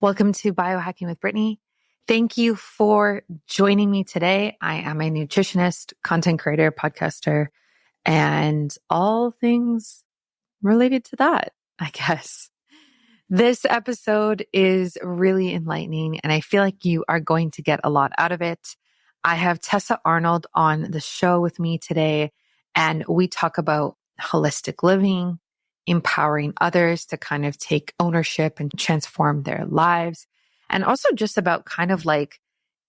Welcome to Biohacking with Brittany. Thank you for joining me today. I am a nutritionist, content creator, podcaster, and all things related to that, I guess. This episode is really enlightening, and I feel like you are going to get a lot out of it. I have Tessa Arnold on the show with me today, and we talk about holistic living, empowering others to kind of take ownership and transform their lives, and also just about kind of like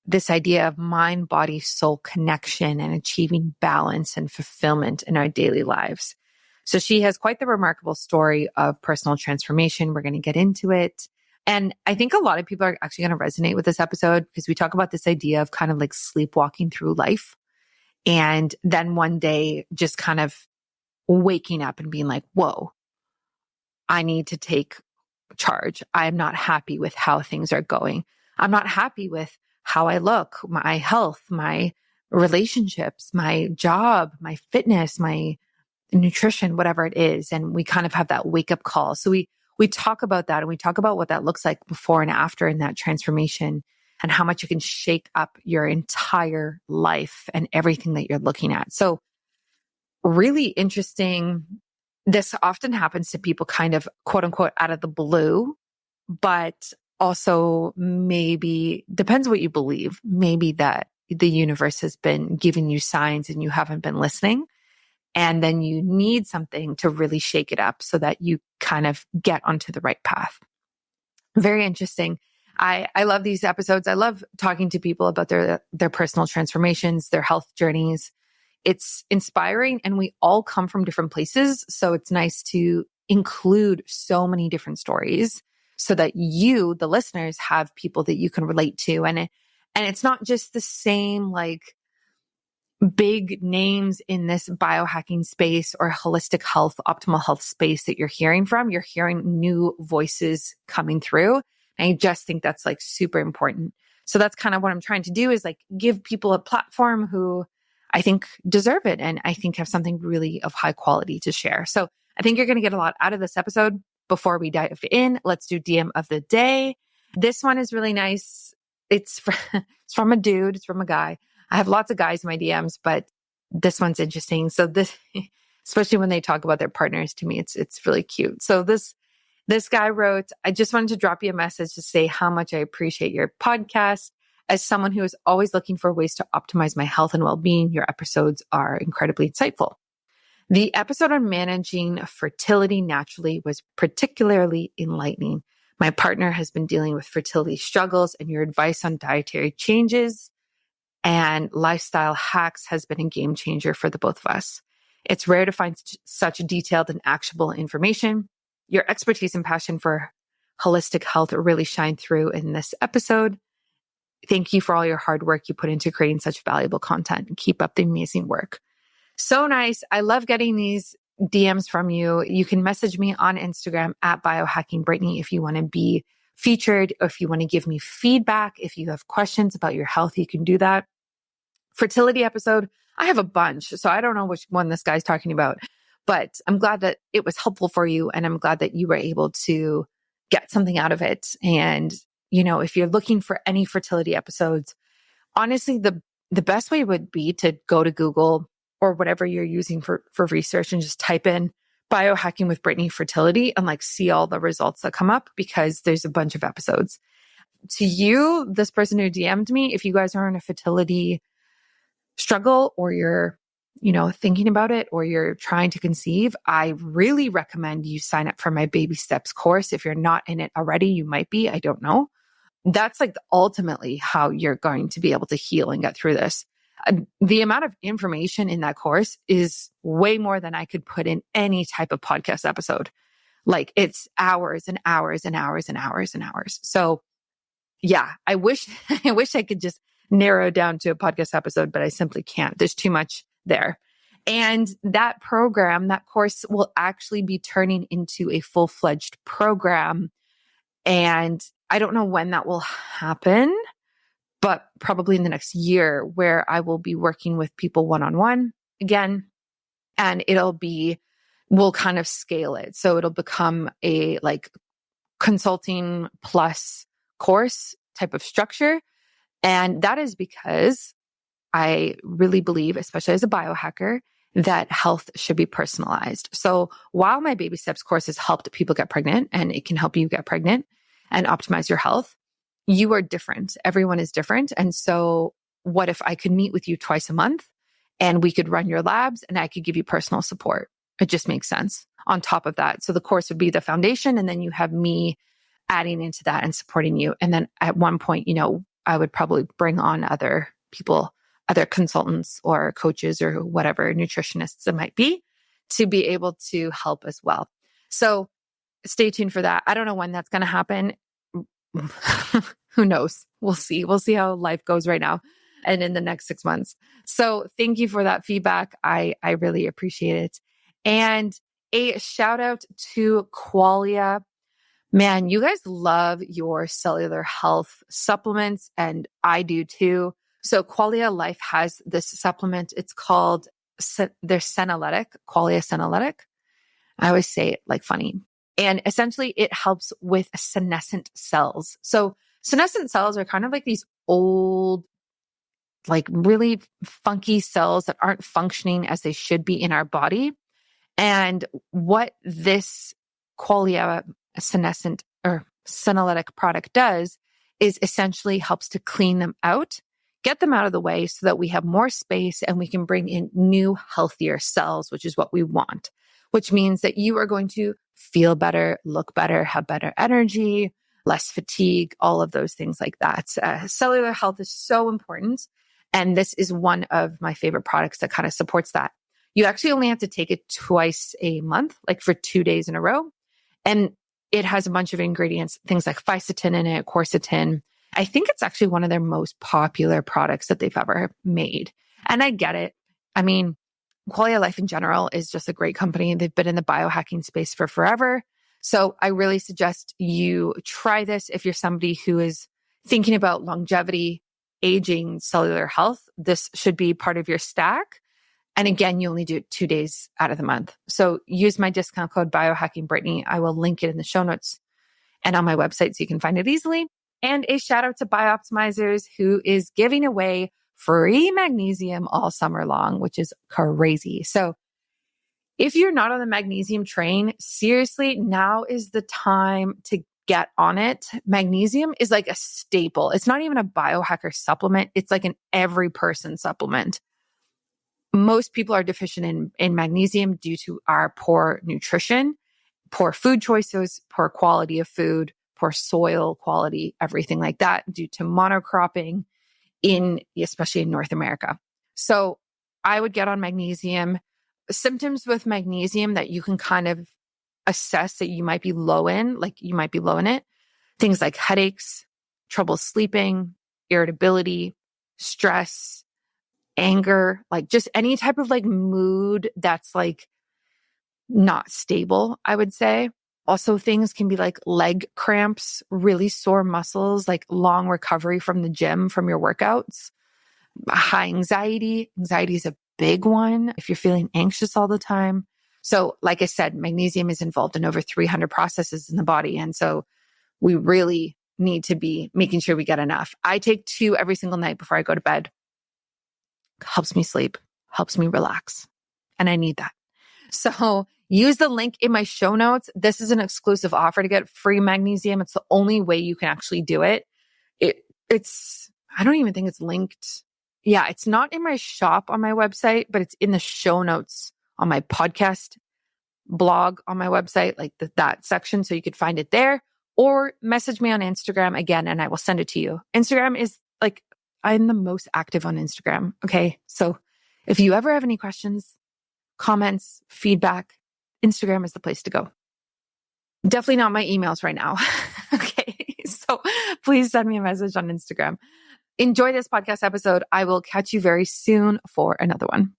this idea of mind, body, soul connection and achieving balance and fulfillment in our daily lives. So she has quite the remarkable story of personal transformation. We're going to get into it. And I think a lot of people are actually going to resonate with this episode because we talk about this idea of kind of like sleepwalking through life. And then one day just kind of waking up and being like, whoa, I need to take charge. I'm not happy with how things are going. I'm not happy with how I look, my health, my relationships, my job, my fitness, my nutrition, whatever it is. And we kind of have that wake up call. So we talk about that and we talk about what that looks like before and after in that transformation and how much you can shake up your entire life and everything that you're looking at. So really interesting. This often happens to people kind of quote unquote out of the blue, but also maybe depends what you believe. Maybe that the universe has been giving you signs and you haven't been listening. And then you need something to really shake it up so that you kind of get onto the right path. Very interesting. I love these episodes. I love talking to people about their personal transformations, their health journeys. It's inspiring and we all come from different places. So it's nice to include so many different stories so that you, the listeners, have people that you can relate to. And it's not just the same like big names in this biohacking space or holistic health, optimal health space that you're hearing from. You're hearing new voices coming through. And I just think that's like super important. So that's kind of what I'm trying to do is like give people a platform who I think deserve it and I think have something really of high quality to share. So I think you're going to get a lot out of this episode. Before we dive in, let's do DM of the day. This one is really nice. It's from a dude. It's from a guy. I have lots of guys in my DMs, but this one's interesting. So this, especially when they talk about their partners to me, it's really cute. So this guy wrote, I just wanted to drop you a message to say how much I appreciate your podcast. As someone who is always looking for ways to optimize my health and well-being, your episodes are incredibly insightful. The episode on managing fertility naturally was particularly enlightening. My partner has been dealing with fertility struggles and your advice on dietary changes and lifestyle hacks has been a game changer for the both of us. It's rare to find such detailed and actionable information. Your expertise and passion for holistic health really shine through in this episode. Thank you for all your hard work you put into creating such valuable content and keep up the amazing work. So nice. I love getting these DMs from you. You can message me on Instagram at biohackingbrittany if you want to be featured or if you want to give me feedback. If you have questions about your health, you can do that. Fertility episode, I have a bunch, so I don't know which one this guy's talking about, but I'm glad that it was helpful for you and I'm glad that you were able to get something out of it. And, you know, if you're looking for any fertility episodes, honestly, the best way would be to go to Google or whatever you're using for research and just type in biohacking with Brittany fertility and like see all the results that come up because there's a bunch of episodes. To you, this person who DM'd me, if you guys are in a fertility struggle or you're, you know, thinking about it or you're trying to conceive, I really recommend you sign up for my baby steps course. If you're not in it already, you might be, I don't know. That's like ultimately how you're going to be able to heal and get through this. The amount of information in that course is way more than I could put in any type of podcast episode. Like it's hours and hours and hours and hours and hours. So yeah, I wish I could just narrow down to a podcast episode, but I simply can't. There's too much there. And that program, that course will actually be turning into a full-fledged program. And I don't know when that will happen, but probably in the next year where I will be working with people one-on-one again. And we'll kind of scale it. So it'll become a like consulting plus course type of structure. And that is because I really believe, especially as a biohacker, that health should be personalized. So while my baby steps course has helped people get pregnant, and it can help you get pregnant and optimize your health, you are different. Everyone is different. And so what if I could meet with you twice a month and we could run your labs and I could give you personal support? It just makes sense on top of that. So the course would be the foundation, and then you have me adding into that and supporting you. And then at one point, I would probably bring on other people, other consultants or coaches or whatever, nutritionists it might be, to be able to help as well. So stay tuned for that. I don't know when that's going to happen. Who knows? We'll see. We'll see how life goes right now and in the next 6 months. So thank you for that feedback. I really appreciate it. And a shout out to Qualia. Man, you guys love your cellular health supplements, and I do too. So Qualia Life has this supplement. It's called their Senolytic, Qualia Senolytic. I always say it like funny. And essentially it helps with senescent cells. So senescent cells are kind of like these old, like really funky cells that aren't functioning as they should be in our body. And what this Qualia senescent or senolytic product does is essentially helps to clean them out, get them out of the way so that we have more space and we can bring in new, healthier cells, which is what we want, which means that you are going to feel better, look better, have better energy, less fatigue, all of those things like that. Cellular health is so important. And this is one of my favorite products that kind of supports that. You actually only have to take it twice a month, like for 2 days in a row. And it has a bunch of ingredients, things like fisetin in it, quercetin. I think it's actually one of their most popular products that they've ever made. And I get it. I mean, Qualia Life in general is just a great company. They've been in the biohacking space for forever. So I really suggest you try this if you're somebody who is thinking about longevity, aging, cellular health. This should be part of your stack. And again, you only do it 2 days out of the month. So use my discount code biohackingbrittany. I will link it in the show notes and on my website so you can find it easily. And a shout out to Bioptimizers, who is giving away free magnesium all summer long, which is crazy. So if you're not on the magnesium train, seriously, now is the time to get on it. Magnesium is like a staple. It's not even a biohacker supplement. It's like an every person supplement. Most people are deficient in magnesium due to our poor nutrition, poor food choices, poor quality of food, poor soil quality, everything like that, due to monocropping especially in North America. So I would get on magnesium. Symptoms with magnesium that you can kind of assess that you might be low in, like you might be low in it. Things like headaches, trouble sleeping, irritability, stress, anger, like just any type of like mood that's like not stable, I would say. Also, things can be like leg cramps, really sore muscles, like long recovery from the gym, from your workouts, high anxiety. Anxiety is a big one if you're feeling anxious all the time. So like I said, magnesium is involved in over 300 processes in the body. And so we really need to be making sure we get enough. I take 2 every single night before I go to bed. Helps me sleep, helps me relax. And I need that. So use the link in my show notes. This is an exclusive offer to get free magnesium. It's the only way you can actually do it. I don't even think it's linked. Yeah, it's not in my shop on my website, but it's in the show notes on my podcast blog on my website, like that section. So you could find it there, or message me on Instagram again, and I will send it to you. Instagram is like, I'm the most active on Instagram. Okay. So if you ever have any questions, comments, feedback, Instagram is the place to go. Definitely not my emails right now. Okay. So please send me a message on Instagram. Enjoy this podcast episode. I will catch you very soon for another one.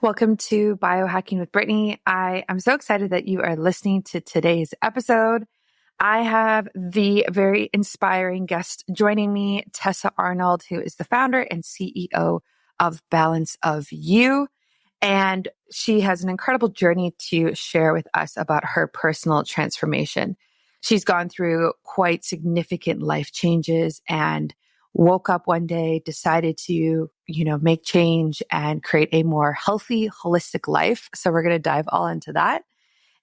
Welcome to Biohacking with Brittany. I am so excited that you are listening to today's episode. I have the very inspiring guest joining me, Tessa Arnold, who is the founder and CEO of Balance of You. And she has an incredible journey to share with us about her personal transformation. she's gone through quite significant life changes and woke up one day, decided to, make change and create a more healthy, holistic life. So we're going to dive all into that.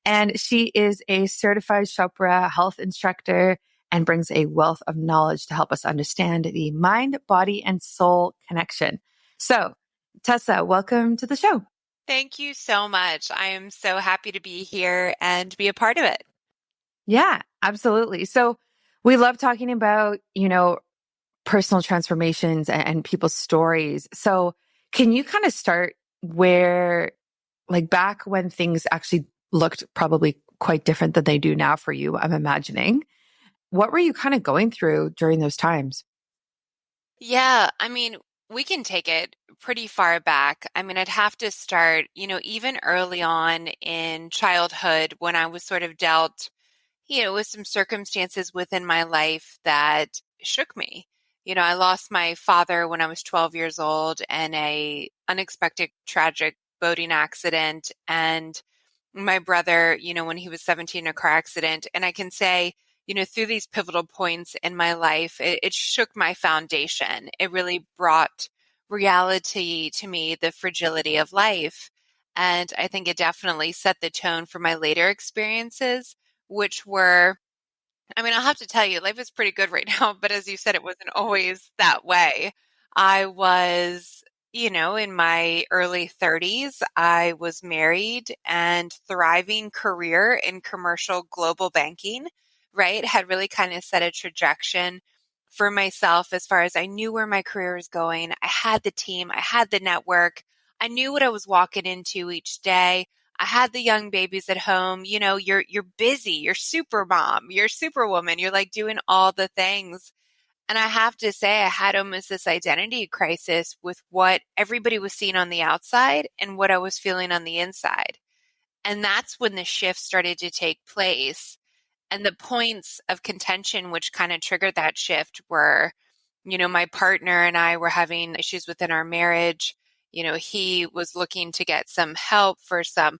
And she is a certified Chopra health instructor and brings a wealth of knowledge to help us understand the mind, body, and soul connection. So, Tessa, welcome to the show. Thank you so much. I am so happy to be here and be a part of it. Yeah, absolutely. So we love talking about, personal transformations and people's stories. So can you kind of start where, like back when things actually looked probably quite different than they do now for you, I'm imagining. What were you kind of going through during those times? Yeah, we can take it pretty far back. I'd have to start, even early on in childhood when I was sort of dealt, with some circumstances within my life that shook me. I lost my father when I was 12 years old in a unexpected tragic boating accident, and my brother, when he was 17 in a car accident. And I can say, through these pivotal points in my life, it shook my foundation. It really brought reality to me, the fragility of life. And I think it definitely set the tone for my later experiences, which were, I'll have to tell you, life is pretty good right now, but as you said, it wasn't always that way. I was, in my early 30s. I was married and thriving career in commercial global banking, right? Had really kind of set a trajectory for myself as far as I knew where my career was going. I had the team, I had the network, I knew what I was walking into each day. I had the young babies at home. You're busy, you're super mom, you're superwoman, you're like doing all the things. And I have to say, I had almost this identity crisis with what everybody was seeing on the outside and what I was feeling on the inside. And that's when the shift started to take place. And the points of contention, which kind of triggered that shift, were, my partner and I were having issues within our marriage. He was looking to get some help for some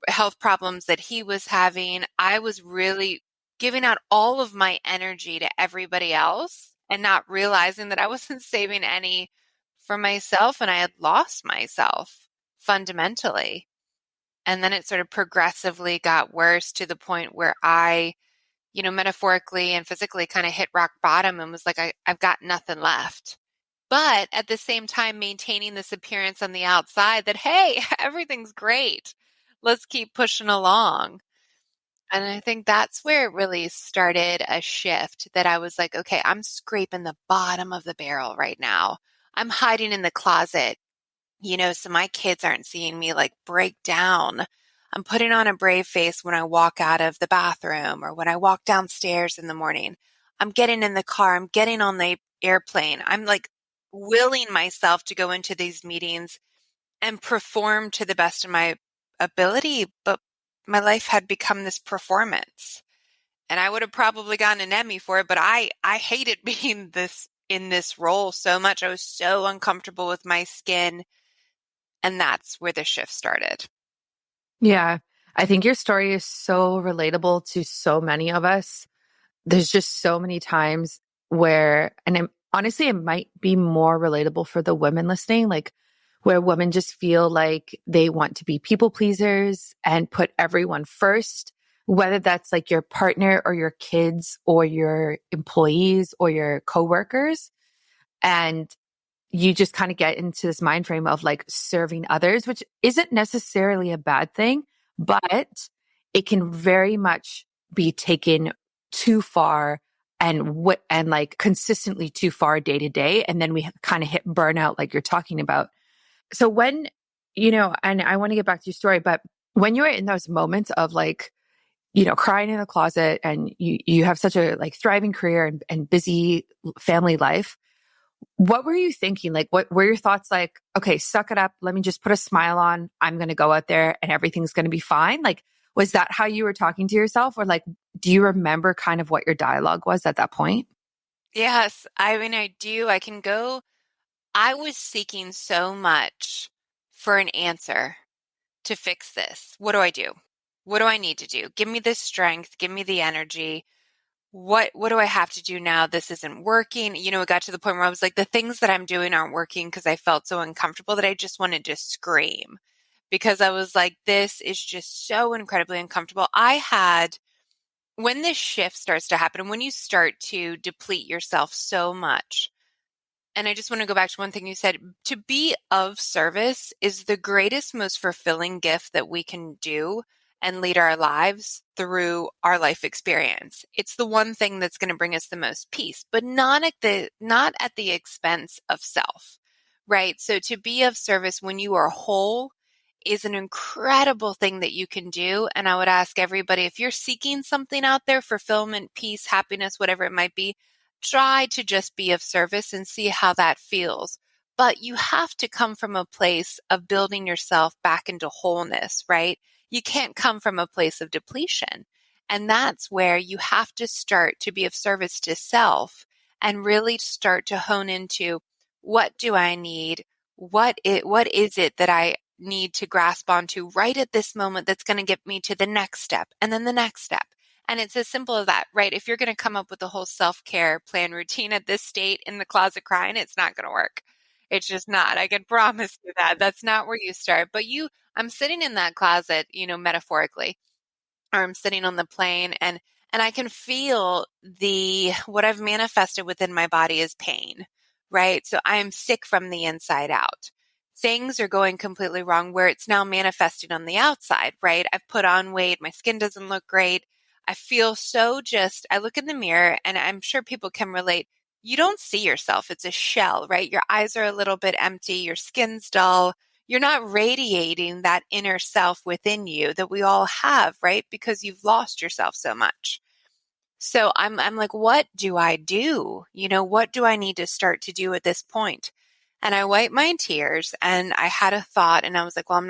health problems that he was having. I was really giving out all of my energy to everybody else and not realizing that I wasn't saving any for myself, and I had lost myself fundamentally. And then it sort of progressively got worse to the point where I, metaphorically and physically kind of hit rock bottom and was like, I've got nothing left. But at the same time, maintaining this appearance on the outside that, hey, everything's great. Let's keep pushing along. And I think that's where it really started a shift that I was like, okay, I'm scraping the bottom of the barrel right now. I'm hiding in the closet, so my kids aren't seeing me like break down. I'm putting on a brave face when I walk out of the bathroom or when I walk downstairs in the morning. I'm getting in the car. I'm getting on the airplane. I'm like willing myself to go into these meetings and perform to the best of my ability. But my life had become this performance. And I would have probably gotten an Emmy for it, but I hated being in this role so much. I was so uncomfortable with my skin. And that's where the shift started. Yeah, I think your story is so relatable to so many of us. There's just so many times where, and honestly, it might be more relatable for the women listening, like where women just feel like they want to be people pleasers and put everyone first, whether that's like your partner or your kids or your employees or your coworkers. And you just kind of get into this mind frame of like serving others, which isn't necessarily a bad thing, but it can very much be taken too far and like consistently too far day to day. And then we kind of hit burnout, like you're talking about. So when, and I want to get back to your story, but when you're in those moments of like, crying in the closet and you have such a like thriving career and busy family life, what were you thinking? Like, what were your thoughts like, okay, suck it up. Let me just put a smile on. I'm going to go out there and everything's going to be fine. Like, was that how you were talking to yourself? Or like, do you remember kind of what your dialogue was at that point? Yes, I do. I was seeking so much for an answer to fix this. What do I do? What do I need to do? Give me the strength, give me the energy. what do I have to do now? This isn't working. It got to the point where I was like, the things that I'm doing aren't working because I felt so uncomfortable that I just wanted to scream because I was like, this is just so incredibly uncomfortable. When this shift starts to happen, when you start to deplete yourself so much, and I just want to go back to one thing you said, to be of service is the greatest, most fulfilling gift that we can do and lead our lives through our life experience. It's the one thing that's going to bring us the most peace, but not at the expense of self, right? So to be of service when you are whole is an incredible thing that you can do. And I would ask everybody, if you're seeking something out there, fulfillment, peace, happiness, whatever it might be, try to just be of service and see how that feels. But you have to come from a place of building yourself back into wholeness, right? You can't come from a place of depletion. And that's where you have to start to be of service to self and really start to hone into, what do I need? What is it that I need to grasp onto right at this moment that's going to get me to the next step and then the next step? And it's as simple as that, right? If you're going to come up with a whole self-care plan routine at this state in the closet crying, it's not going to work. It's just not. I can promise you that. That's not where you start. But I'm sitting in that closet, metaphorically, or I'm sitting on the plane and I can feel what I've manifested within my body is pain, right? So I am sick from the inside out. Things are going completely wrong where it's now manifesting on the outside, right? I've put on weight. My skin doesn't look great. I feel I look in the mirror and I'm sure people can relate. You don't see yourself. It's a shell, right? Your eyes are a little bit empty. Your skin's dull. You're not radiating that inner self within you that we all have, right? Because you've lost yourself so much. So I'm like, what do I do? What do I need to start to do at this point? And I wiped my tears and I had a thought and I was like, well,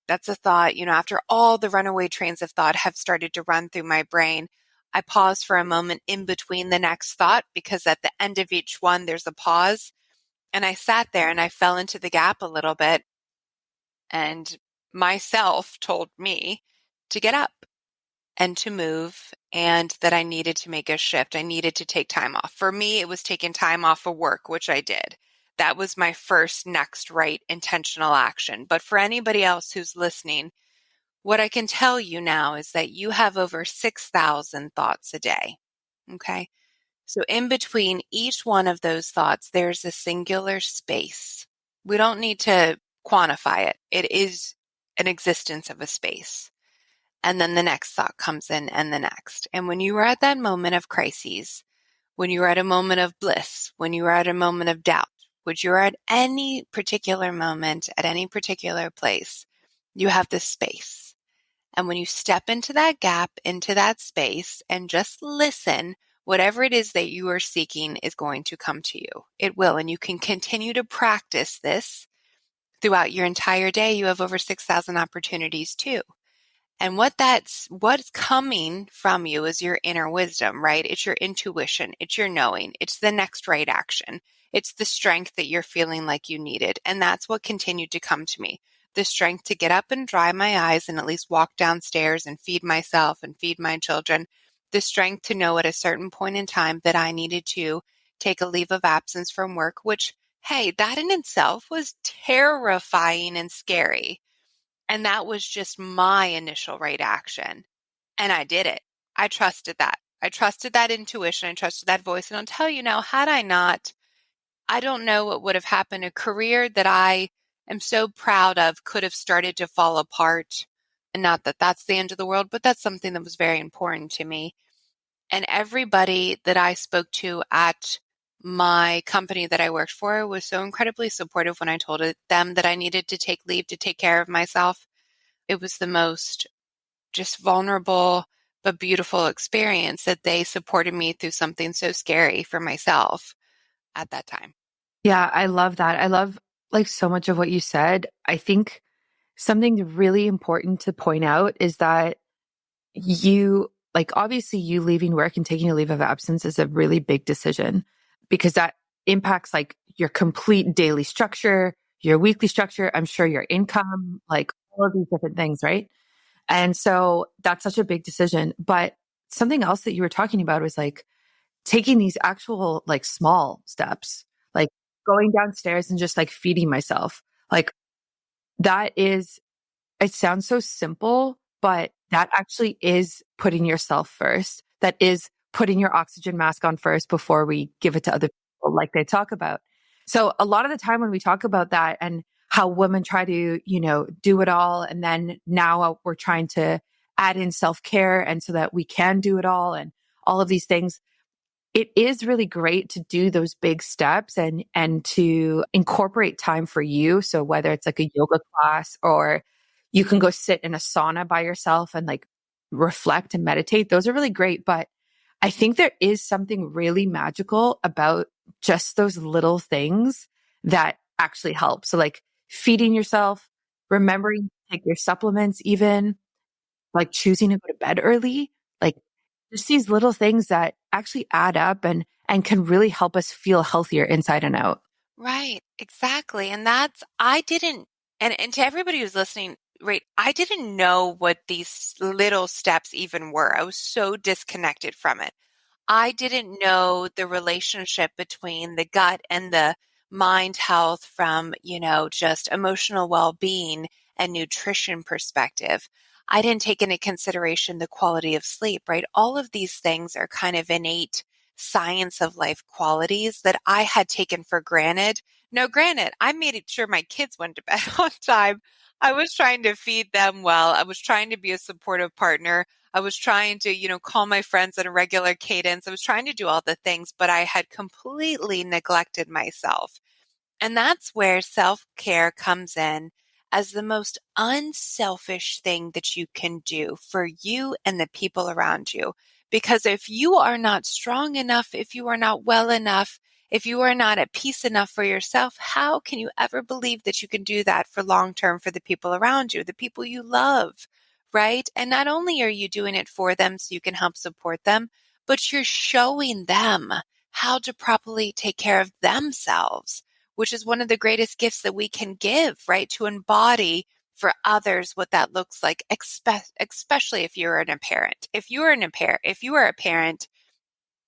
that's a thought, after all the runaway trains of thought have started to run through my brain, I paused for a moment in between the next thought because at the end of each one, there's a pause. And I sat there and I fell into the gap a little bit. And myself told me to get up and to move and that I needed to make a shift. I needed to take time off. For me, it was taking time off of work, which I did. That was my first next right intentional action. But for anybody else who's listening, what I can tell you now is that you have over 6,000 thoughts a day. Okay. So in between each one of those thoughts, there's a singular space. We don't need to quantify it. It is an existence of a space. And then the next thought comes in and the next. And when you are at that moment of crises, when you are at a moment of bliss, when you are at a moment of doubt, when you're at any particular moment, at any particular place, you have this space. And when you step into that gap, into that space, and just listen, whatever it is that you are seeking is going to come to you. It will. And you can continue to practice this throughout your entire day. You have over 6,000 opportunities too. And what's coming from you is your inner wisdom, right? It's your intuition. It's your knowing. It's the next right action. It's the strength that you're feeling like you needed. And that's what continued to come to me. The strength to get up and dry my eyes and at least walk downstairs and feed myself and feed my children. The strength to know at a certain point in time that I needed to take a leave of absence from work, which, hey, that in itself was terrifying and scary. And that was just my initial right action. And I did it. I trusted that. I trusted that intuition. I trusted that voice. And I'll tell you now, had I not, I don't know what would have happened. A career that I am so proud of could have started to fall apart. And not that that's the end of the world, but that's something that was very important to me. And everybody that I spoke to at my company that I worked for was so incredibly supportive when I told them that I needed to take leave to take care of myself. It was the most just vulnerable but beautiful experience that they supported me through something so scary for myself at that time. Yeah, I love that. I love like so much of what you said. I think something really important to point out is that obviously you leaving work and taking a leave of absence is a really big decision because that impacts like your complete daily structure, your weekly structure, I'm sure your income, like all of these different things, right? And so that's such a big decision. But something else that you were talking about was like taking these actual like small steps, like going downstairs and just like feeding myself. Like that is, it sounds so simple, but that actually is putting yourself first. That is putting your oxygen mask on first before we give it to other people, like they talk about. So a lot of the time when we talk about that and how women try to, do it all, and then now we're trying to add in self-care and so that we can do it all and all of these things, it is really great to do those big steps and to incorporate time for you. So whether it's like a yoga class or you can go sit in a sauna by yourself and like reflect and meditate, those are really great. But I think there is something really magical about just those little things that actually help. So like feeding yourself, remembering to take your supplements, even like choosing to go to bed early, like just these little things that actually add up and can really help us feel healthier inside and out. Right, exactly. And that's, I didn't, and to everybody who's listening, right, I didn't know what these little steps even were. I was so disconnected from it. I didn't know the relationship between the gut and the mind health from, just emotional well-being and nutrition perspective. I didn't take into consideration the quality of sleep, right? All of these things are kind of innate science of life qualities that I had taken for granted. Now, granted, I made it sure my kids went to bed on time. I was trying to feed them well. I was trying to be a supportive partner. I was trying to, call my friends at a regular cadence. I was trying to do all the things, but I had completely neglected myself. And that's where self-care comes in as the most unselfish thing that you can do for you and the people around you. Because if you are not strong enough, if you are not well enough, if you are not at peace enough for yourself, how can you ever believe that you can do that for long term for the people around you, the people you love, right? And not only are you doing it for them so you can help support them, but you're showing them how to properly take care of themselves, which is one of the greatest gifts that we can give, right? To embody for others what that looks like, especially if you're a parent. If you are a parent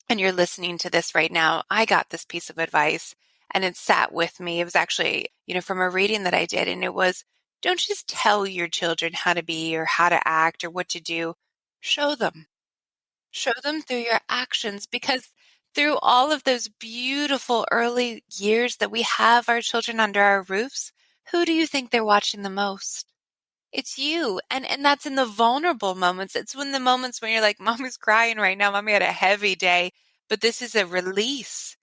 and you're listening to this right now, I got this piece of advice and it sat with me. It was actually, from a reading that I did, and it was, don't just tell your children how to be or how to act or what to do. Show them. Show them through your actions, because through all of those beautiful early years that we have our children under our roofs, who do you think they're watching the most? It's you. And that's in the vulnerable moments. It's when the moments when you're like, Mommy's crying right now. Mommy had a heavy day, but this is a release.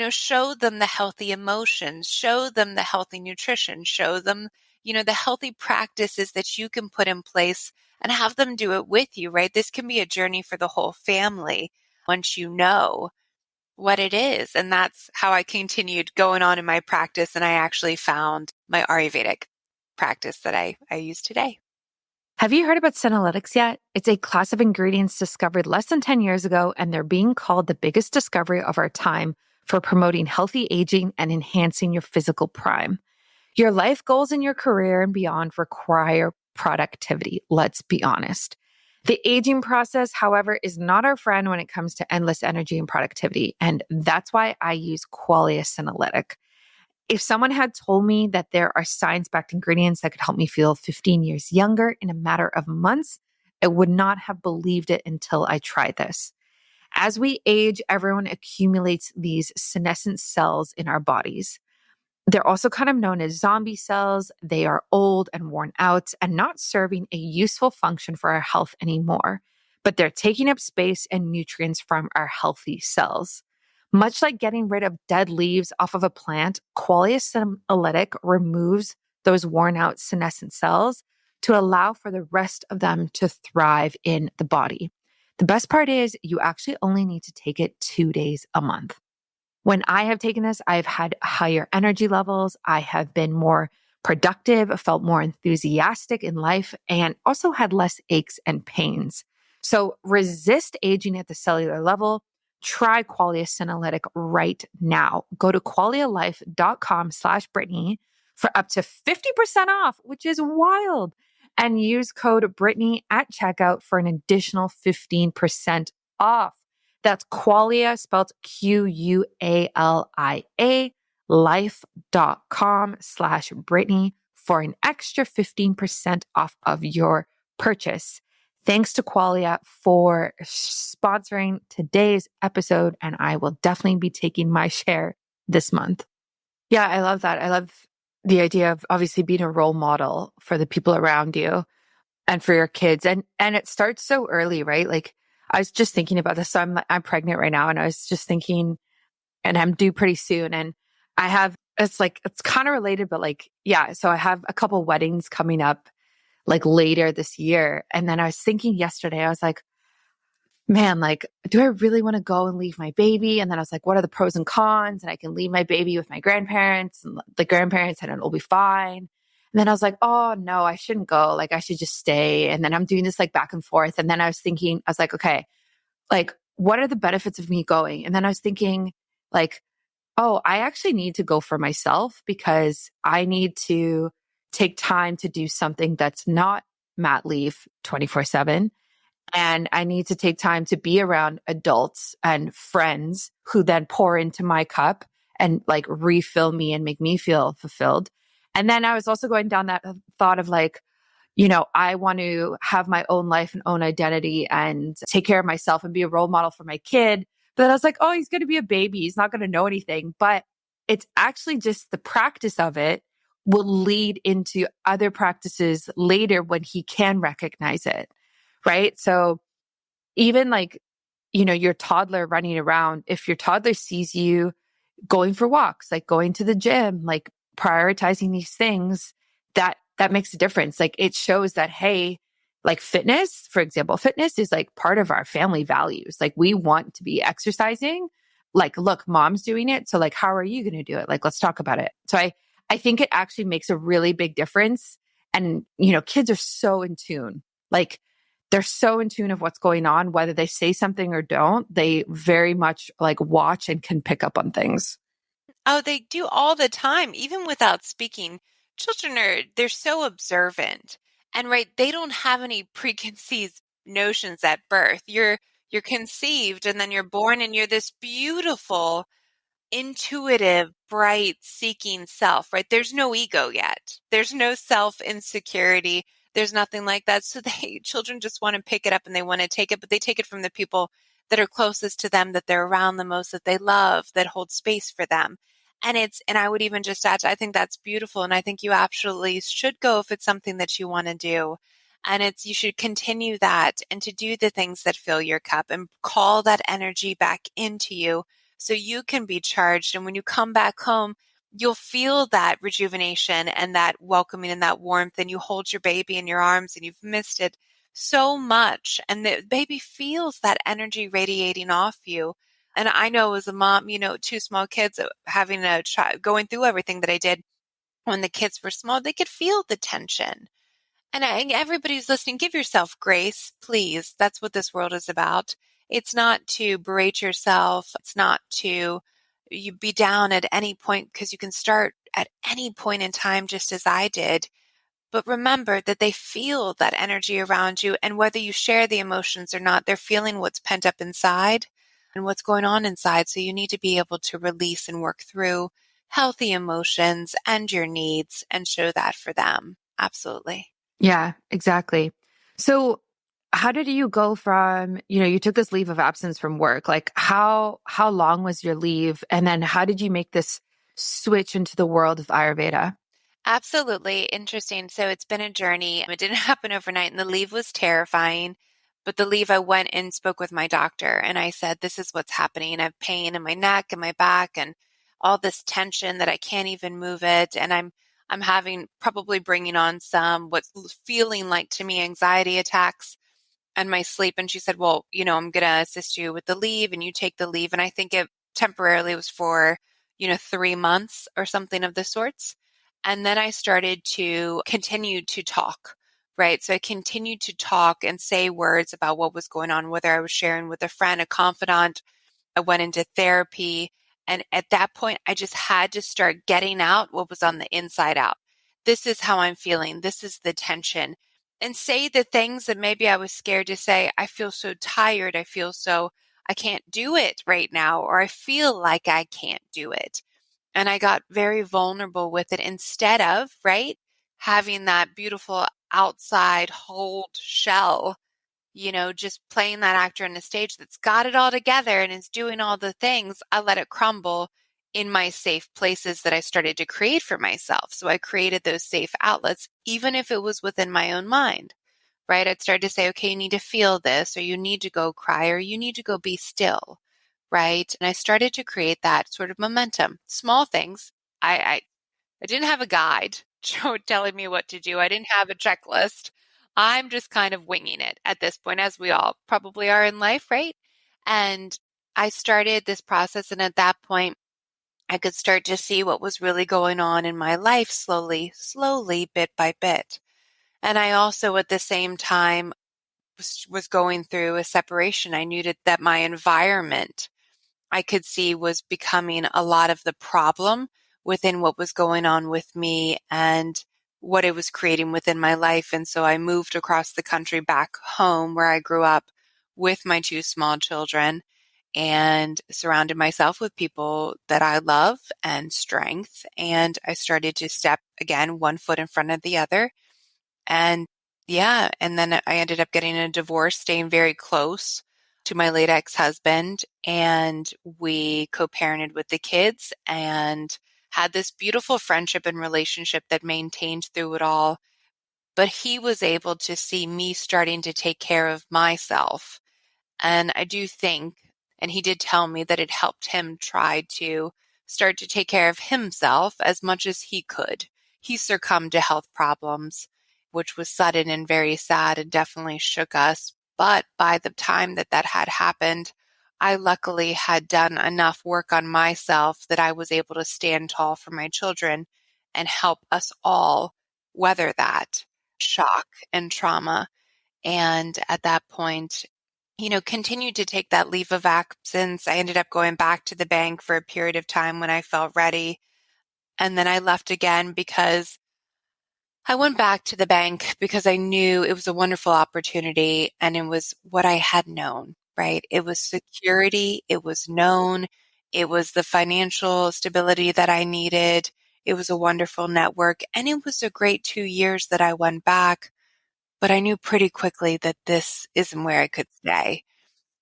Show them the healthy emotions, show them the healthy nutrition, show them, the healthy practices that you can put in place and have them do it with you, right? This can be a journey for the whole family once you know what it is. And that's how I continued going on in my practice. And I actually found my Ayurvedic practice that I use today. Have you heard about senolytics yet? It's a class of ingredients discovered less than 10 years ago, and they're being called the biggest discovery of our time for promoting healthy aging and enhancing your physical prime. Your life goals in your career and beyond require productivity, let's be honest. The aging process, however, is not our friend when it comes to endless energy and productivity, and that's why I use Qualia Senolytic. If someone had told me that there are science-backed ingredients that could help me feel 15 years younger in a matter of months, I would not have believed it until I tried this. As we age, everyone accumulates these senescent cells in our bodies. They're also kind of known as zombie cells. They are old and worn out and not serving a useful function for our health anymore, but they're taking up space and nutrients from our healthy cells. Much like getting rid of dead leaves off of a plant, Qualia Senolytic removes those worn out senescent cells to allow for the rest of them to thrive in the body. The best part is you actually only need to take it 2 days a month. When I have taken this, I've had higher energy levels. I have been more productive, felt more enthusiastic in life, and also had less aches and pains. So resist aging at the cellular level. Try Qualia Senolytic right now. Go to qualialife.com/Brittany for up to 50% off, which is wild. and use code Brittany at checkout for an additional 15% off. That's Qualia, spelled Qualia, life.com/Brittany for an extra 15% off of your purchase. Thanks to Qualia for sponsoring today's episode, and I will definitely be taking my share this month. Yeah, I love that. I love the idea of obviously being a role model for the people around you and for your kids. And it starts so early, right? Like I was just thinking about this. So I'm pregnant right now, and I was just thinking, and I'm due pretty soon. And I have, it's kind of related, but like, yeah. So I have a couple weddings coming up like later this year. And then I was thinking yesterday, I was like, man, like, do I really want to go and leave my baby? And then I was like, what are the pros and cons? And I can leave my baby with my grandparents and the grandparents, and it'll be fine. And then I was like, oh no, I shouldn't go. Like I should just stay. And then I'm doing this like back and forth. And then I was thinking, I was like, okay, like what are the benefits of me going? And then I was thinking like, oh, I actually need to go for myself because I need to take time to do something that's not mat leave 24/7. And I need to take time to be around adults and friends who then pour into my cup and like refill me and make me feel fulfilled. And then I was also going down that thought of like, I want to have my own life and own identity and take care of myself and be a role model for my kid. But then I was like, oh, he's going to be a baby. He's not going to know anything. But it's actually just the practice of it will lead into other practices later when he can recognize it. Right. So even like, your toddler running around, if your toddler sees you going for walks, like going to the gym, like prioritizing these things, that makes a difference. Like it shows that, hey, like fitness, for example, fitness is like part of our family values. Like we want to be exercising. Like, look, mom's doing it. So like, how are you going to do it? Like, let's talk about it. So I think it actually makes a really big difference. And, kids are so in tune. Like they're so in tune of what's going on, whether they say something or don't. They very much like watch and can pick up on things. Oh, they do all the time, even without speaking. They're so observant. And right, they don't have any preconceived notions at birth. You're conceived and then you're born and you're this beautiful, intuitive, bright, seeking self, right? There's no ego yet. There's no self insecurity. There's nothing like that. So children just want to pick it up and they want to take it, but they take it from the people that are closest to them, that they're around the most, that they love, that hold space for them. And I would even just add, I think that's beautiful. And I think you absolutely should go if it's something that you want to do. And you should continue that and to do the things that fill your cup and call that energy back into you so you can be charged. And when you come back home, you'll feel that rejuvenation and that welcoming and that warmth. And you hold your baby in your arms and you've missed it so much. And the baby feels that energy radiating off you. And I know as a mom, two small kids having a child, going through everything that I did when the kids were small, they could feel the tension. And everybody's listening, give yourself grace, please. That's what this world is about. It's not to berate yourself. It's not to you be down at any point, because you can start at any point in time, just as I did. But remember that they feel that energy around you. And whether you share the emotions or not, they're feeling what's pent up inside and what's going on inside. So you need to be able to release and work through healthy emotions and your needs and show that for them. Absolutely. Yeah, exactly. So how did you go from, you took this leave of absence from work? Like how long was your leave? And then how did you make this switch into the world of Ayurveda? Absolutely interesting. So it's been a journey. It didn't happen overnight, and the leave was terrifying. But the leave, I went and spoke with my doctor, and I said, this is what's happening. I have pain in my neck and my back and all this tension that I can't even move it. And I'm having probably bringing on some what's feeling like to me anxiety attacks and my sleep. And she said, well, I'm going to assist you with the leave and you take the leave. And I think it temporarily was for, 3 months or something of the sorts. And then I started to continue to talk, right? So I continued to talk and say words about what was going on, whether I was sharing with a friend, a confidant. I went into therapy. And at that point, I just had to start getting out what was on the inside out. This is how I'm feeling. This is the tension. and say the things that maybe I was scared to say. I feel so tired. I can't do it right now, or I feel like I can't do it. And I got very vulnerable with it instead of, right, having that beautiful outside hold shell, just playing that actor on the stage that's got it all together and is doing all the things. I let it crumble in my safe places that I started to create for myself. So I created those safe outlets, even if it was within my own mind, right? I'd start to say, okay, you need to feel this, or you need to go cry, or you need to go be still, right? And I started to create that sort of momentum, small things. I didn't have a guide telling me what to do. I didn't have a checklist. I'm just kind of winging it at this point, as we all probably are in life, right? And I started this process, and at that point, I could start to see what was really going on in my life slowly, bit by bit. And I also, at the same time, was going through a separation. I knew that my environment, I could see, was becoming a lot of the problem within what was going on with me and what it was creating within my life. And so I moved across the country back home where I grew up with my two small children and surrounded myself with people that I love and strength. And I started to step again, one foot in front of the other. And yeah, and then I ended up getting a divorce, staying very close to my late ex-husband, and we co-parented with the kids and had this beautiful friendship and relationship that maintained through it all. But he was able to see me starting to take care of myself. And I do think, and he did tell me that it helped him try to start to take care of himself as much as he could. He succumbed to health problems, which was sudden and very sad and definitely shook us. But by the time that that had happened, I luckily had done enough work on myself that I was able to stand tall for my children and help us all weather that shock and trauma. And at that point, continued to take that leave of absence. I ended up going back to the bank for a period of time when I felt ready. And then I left again because I went back to the bank because I knew it was a wonderful opportunity and it was what I had known, right? It was security. It was known. It was the financial stability that I needed. It was a wonderful network. And it was a great 2 years that I went back. But I knew pretty quickly that this isn't where I could stay.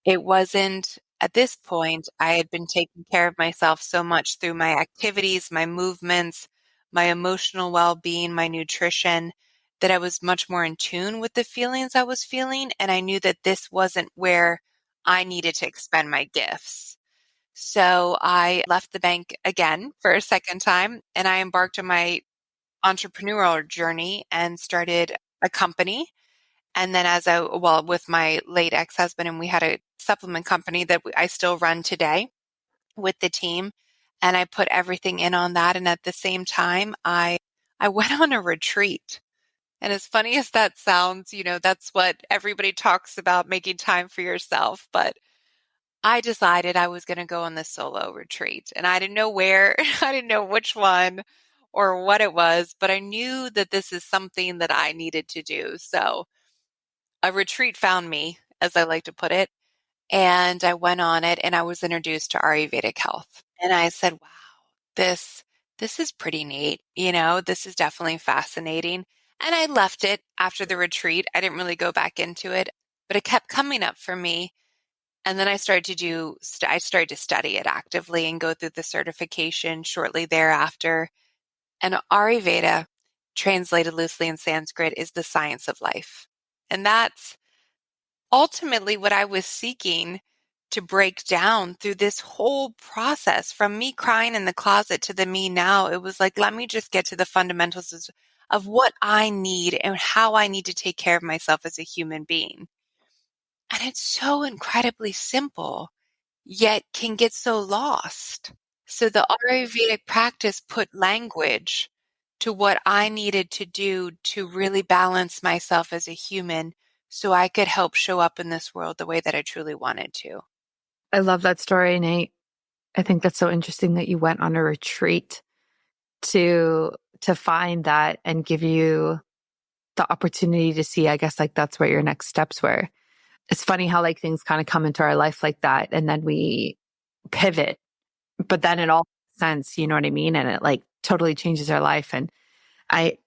It wasn't at this point, I had been taking care of myself so much through my activities, my movements, my emotional well-being, my nutrition, that I was much more in tune with the feelings I was feeling, and I knew that this wasn't where I needed to expend my gifts. So I left the bank again for a second time, and I embarked on my entrepreneurial journey and started a company. And then with my late ex-husband, and we had a supplement company that I still run today with the team. And I put everything in on that. And at the same time, I went on a retreat. And as funny as that sounds, that's what everybody talks about, making time for yourself. But I decided I was going to go on this solo retreat, and I didn't know where, I didn't know which one or what it was, but I knew that this is something that I needed to do. So a retreat found me, as I like to put it, and I went on it and I was introduced to Ayurvedic health. And I said, wow, this is pretty neat. This is definitely fascinating. And I left it after the retreat. I didn't really go back into it, but it kept coming up for me. And then I started to study it actively and go through the certification shortly thereafter. And Ayurveda, translated loosely in Sanskrit, is the science of life. And that's ultimately what I was seeking to break down through this whole process, from me crying in the closet to the me now. It was like, let me just get to the fundamentals of what I need and how I need to take care of myself as a human being. And it's so incredibly simple, yet can get so lost. So the Ayurvedic practice put language to what I needed to do to really balance myself as a human so I could help show up in this world the way that I truly wanted to. I love that story, Nate. I think that's so interesting that you went on a retreat to find that and give you the opportunity to see, I guess, like that's where your next steps were. It's funny how like things kind of come into our life like that and then we pivot, but then it all makes sense, you know what I mean? And it like totally changes our life. And I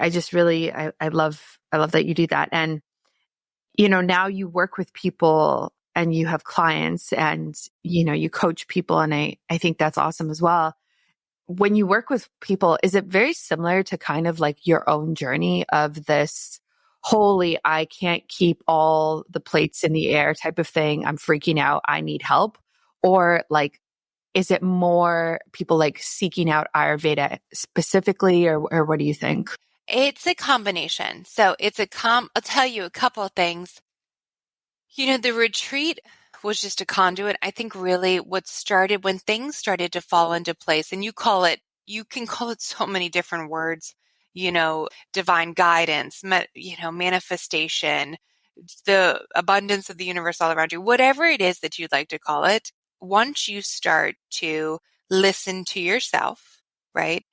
just really, I love that you do that. And, you know, now you work with people and you have clients and, you know, you coach people. And I think that's awesome as well. When you work with people, is it very similar to kind of like your own journey of this, holy, I can't keep all the plates in the air type of thing? I'm freaking out. I need help. Or like, is it more people like seeking out Ayurveda specifically, or what do you think? It's a combination. So I'll tell you a couple of things. The retreat was just a conduit. I think really what started when things started to fall into place, and you can call it so many different words, divine guidance, manifestation, the abundance of the universe all around you, whatever it is that you'd like to call it. Once you start to listen to yourself, right?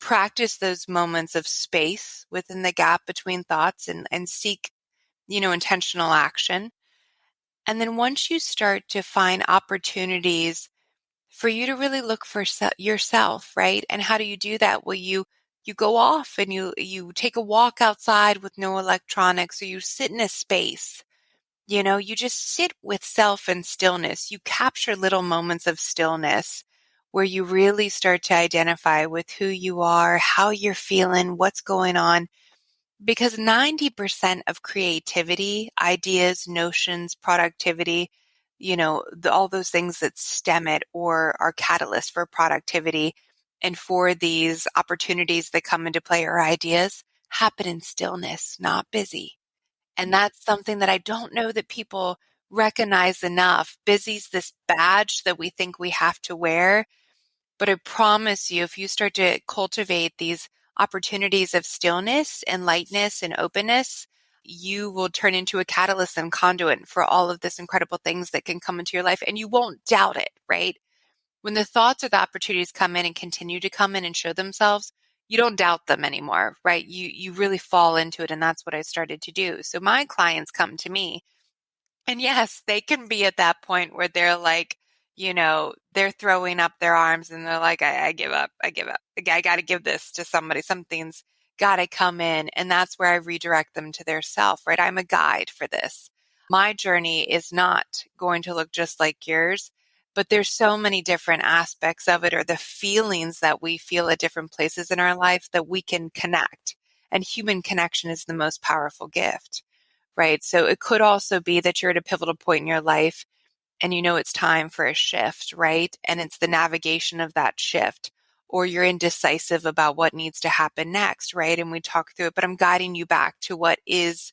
Practice those moments of space within the gap between thoughts and seek, intentional action. And then once you start to find opportunities for you to really look for yourself, right? And how do you do that? Well, you go off and you take a walk outside with no electronics, or you sit in a space. You just sit with self and stillness. You capture little moments of stillness where you really start to identify with who you are, how you're feeling, what's going on. Because 90% of creativity, ideas, notions, productivity, all those things that stem it or are catalysts for productivity and for these opportunities that come into play or ideas happen in stillness, not busy. And that's something that I don't know that people recognize enough. Busy's this badge that we think we have to wear. But I promise you, if you start to cultivate these opportunities of stillness and lightness and openness, you will turn into a catalyst and conduit for all of this incredible things that can come into your life. And you won't doubt it, right? When the thoughts or the opportunities come in and continue to come in and show themselves, you don't doubt them anymore, right? You really fall into it. And that's what I started to do. So my clients come to me, and yes, they can be at that point where they're like, they're throwing up their arms and they're like, I give up. I give up. I got to give this to somebody. Something's got to come in. And that's where I redirect them to their self, right? I'm a guide for this. My journey is not going to look just like yours, but there's so many different aspects of it, or the feelings that we feel at different places in our life that we can connect. And human connection is the most powerful gift. Right. So it could also be that you're at a pivotal point in your life and it's time for a shift, right? And it's the navigation of that shift, or you're indecisive about what needs to happen next, right? And we talk through it, but I'm guiding you back to what is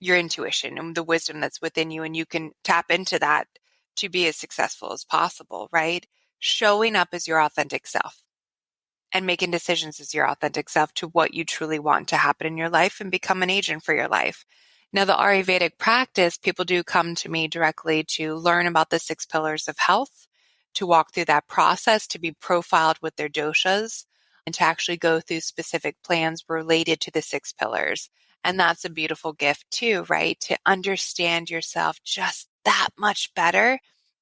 your intuition and the wisdom that's within you. And you can tap into that to be as successful as possible, right? Showing up as your authentic self and making decisions as your authentic self to what you truly want to happen in your life and become an agent for your life. Now, the Ayurvedic practice, people do come to me directly to learn about the 6 pillars of health, to walk through that process, to be profiled with their doshas, and to actually go through specific plans related to the 6 pillars. And that's a beautiful gift too, right? To understand yourself just that much better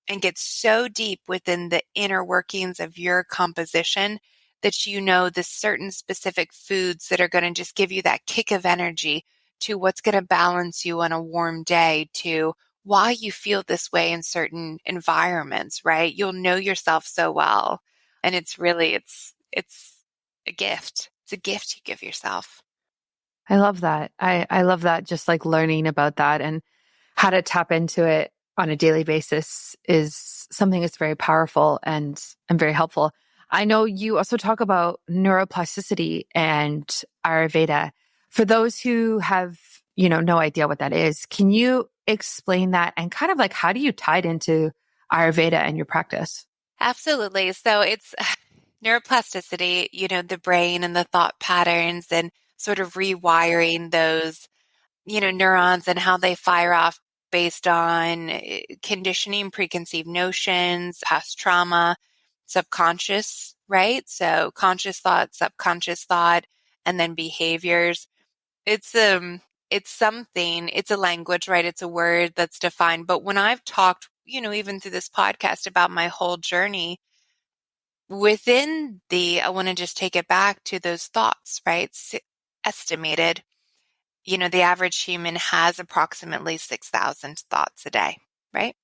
and get so deep within the inner workings of your composition that the certain specific foods that are going to just give you that kick of energy, to what's going to balance you on a warm day, to why you feel this way in certain environments, right? You'll know yourself so well. And it's a gift. It's a gift you give yourself. I love that. I love that. Just like learning about that and how to tap into it on a daily basis is something that's very powerful and very helpful. I know you also talk about neuroplasticity and Ayurveda. For those who have, no idea what that is, can you explain that and kind of like how do you tie it into Ayurveda and your practice? Absolutely. So it's neuroplasticity, the brain and the thought patterns and sort of rewiring those, neurons and how they fire off based on conditioning, preconceived notions, past trauma, subconscious, right? So conscious thought, subconscious thought, and then behaviors. it's something, it's a language, right? It's a word that's defined. But when I've talked, even through this podcast about my whole journey, I want to just take it back to those thoughts, right? Estimated, the average human has approximately 6,000 thoughts a day, right?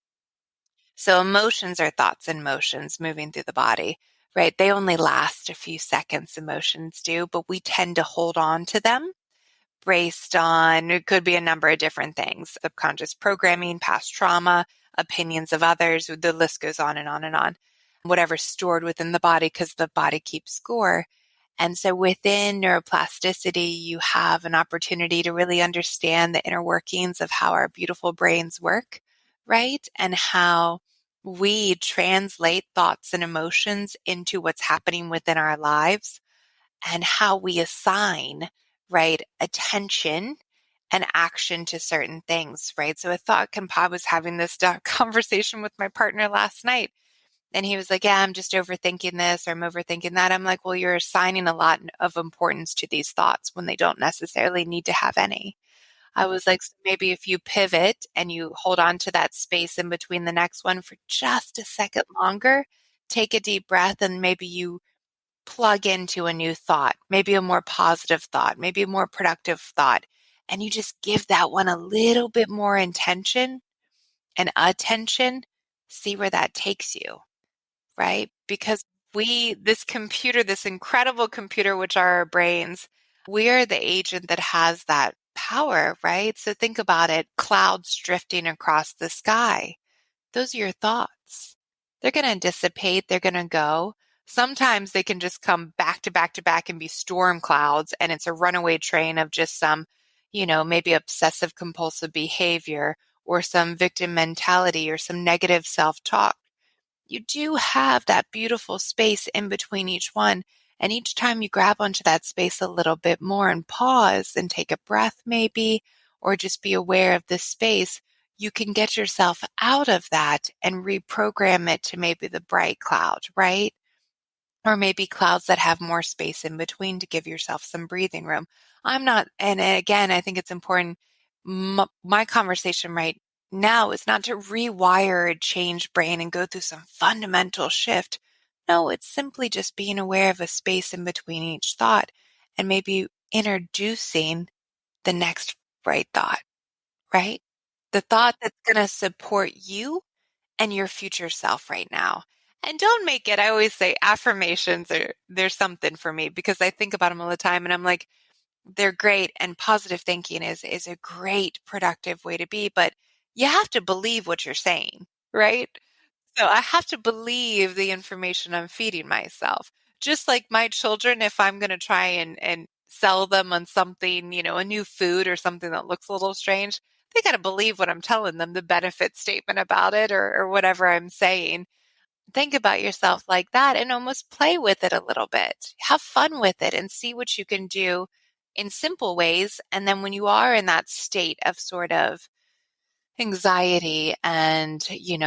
So emotions are thoughts and motions moving through the body, right? They only last a few seconds, emotions do, but we tend to hold on to them based on, it could be a number of different things: subconscious programming, past trauma, opinions of others. The list goes on and on and on. Whatever's stored within the body, because the body keeps score. And so within neuroplasticity, you have an opportunity to really understand the inner workings of how our beautiful brains work, right? And how we translate thoughts and emotions into what's happening within our lives, and how we assign, right, attention and action to certain things, right? So I was having this conversation with my partner last night, and he was like, yeah, I'm just overthinking this, or I'm overthinking that. I'm like, well, you're assigning a lot of importance to these thoughts when they don't necessarily need to have any. I was like, so maybe if you pivot and you hold on to that space in between the next one for just a second longer, take a deep breath, and maybe you plug into a new thought, maybe a more positive thought, maybe a more productive thought, and you just give that one a little bit more intention and attention, see where that takes you, right? Because this incredible computer, which are our brains, we're the agent that has that power, right? So think about it: clouds drifting across the sky. Those are your thoughts. They're going to dissipate. They're going to go. Sometimes they can just come back to back to back and be storm clouds, and it's a runaway train of just some, maybe obsessive compulsive behavior, or some victim mentality, or some negative self-talk. You do have that beautiful space in between each one. And each time you grab onto that space a little bit more and pause and take a breath maybe, or just be aware of this space, you can get yourself out of that and reprogram it to maybe the bright cloud, right? Or maybe clouds that have more space in between to give yourself some breathing room. And again, I think it's important. My conversation right now is not to rewire a changed brain and go through some fundamental shift. No, it's simply just being aware of a space in between each thought, and maybe introducing the next bright thought, right? The thought that's going to support you and your future self right now. And don't make it, I always say affirmations there's something for me, because I think about them all the time, and I'm like, they're great. And positive thinking is a great productive way to be, but you have to believe what you're saying, right? So I have to believe the information I'm feeding myself. Just like my children, if I'm going to try and sell them on something, a new food or something that looks a little strange, they got to believe what I'm telling them, the benefit statement about it, or whatever I'm saying. Think about yourself like that and almost play with it a little bit. Have fun with it and see what you can do in simple ways. And then when you are in that state of sort of anxiety and,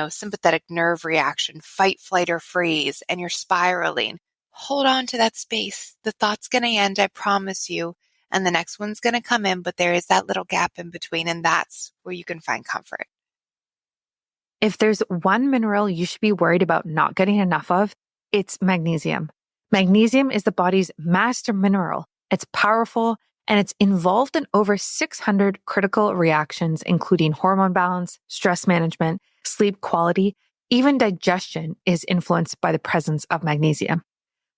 sympathetic nerve reaction, fight, flight, or freeze, and you're spiraling, hold on to that space. The thought's going to end, I promise you. And the next one's going to come in, but there is that little gap in between, and that's where you can find comfort. If there's one mineral you should be worried about not getting enough of, it's magnesium. Magnesium is the body's master mineral. It's powerful, and it's involved in over 600 critical reactions, including hormone balance, stress management, sleep quality. Even digestion is influenced by the presence of magnesium.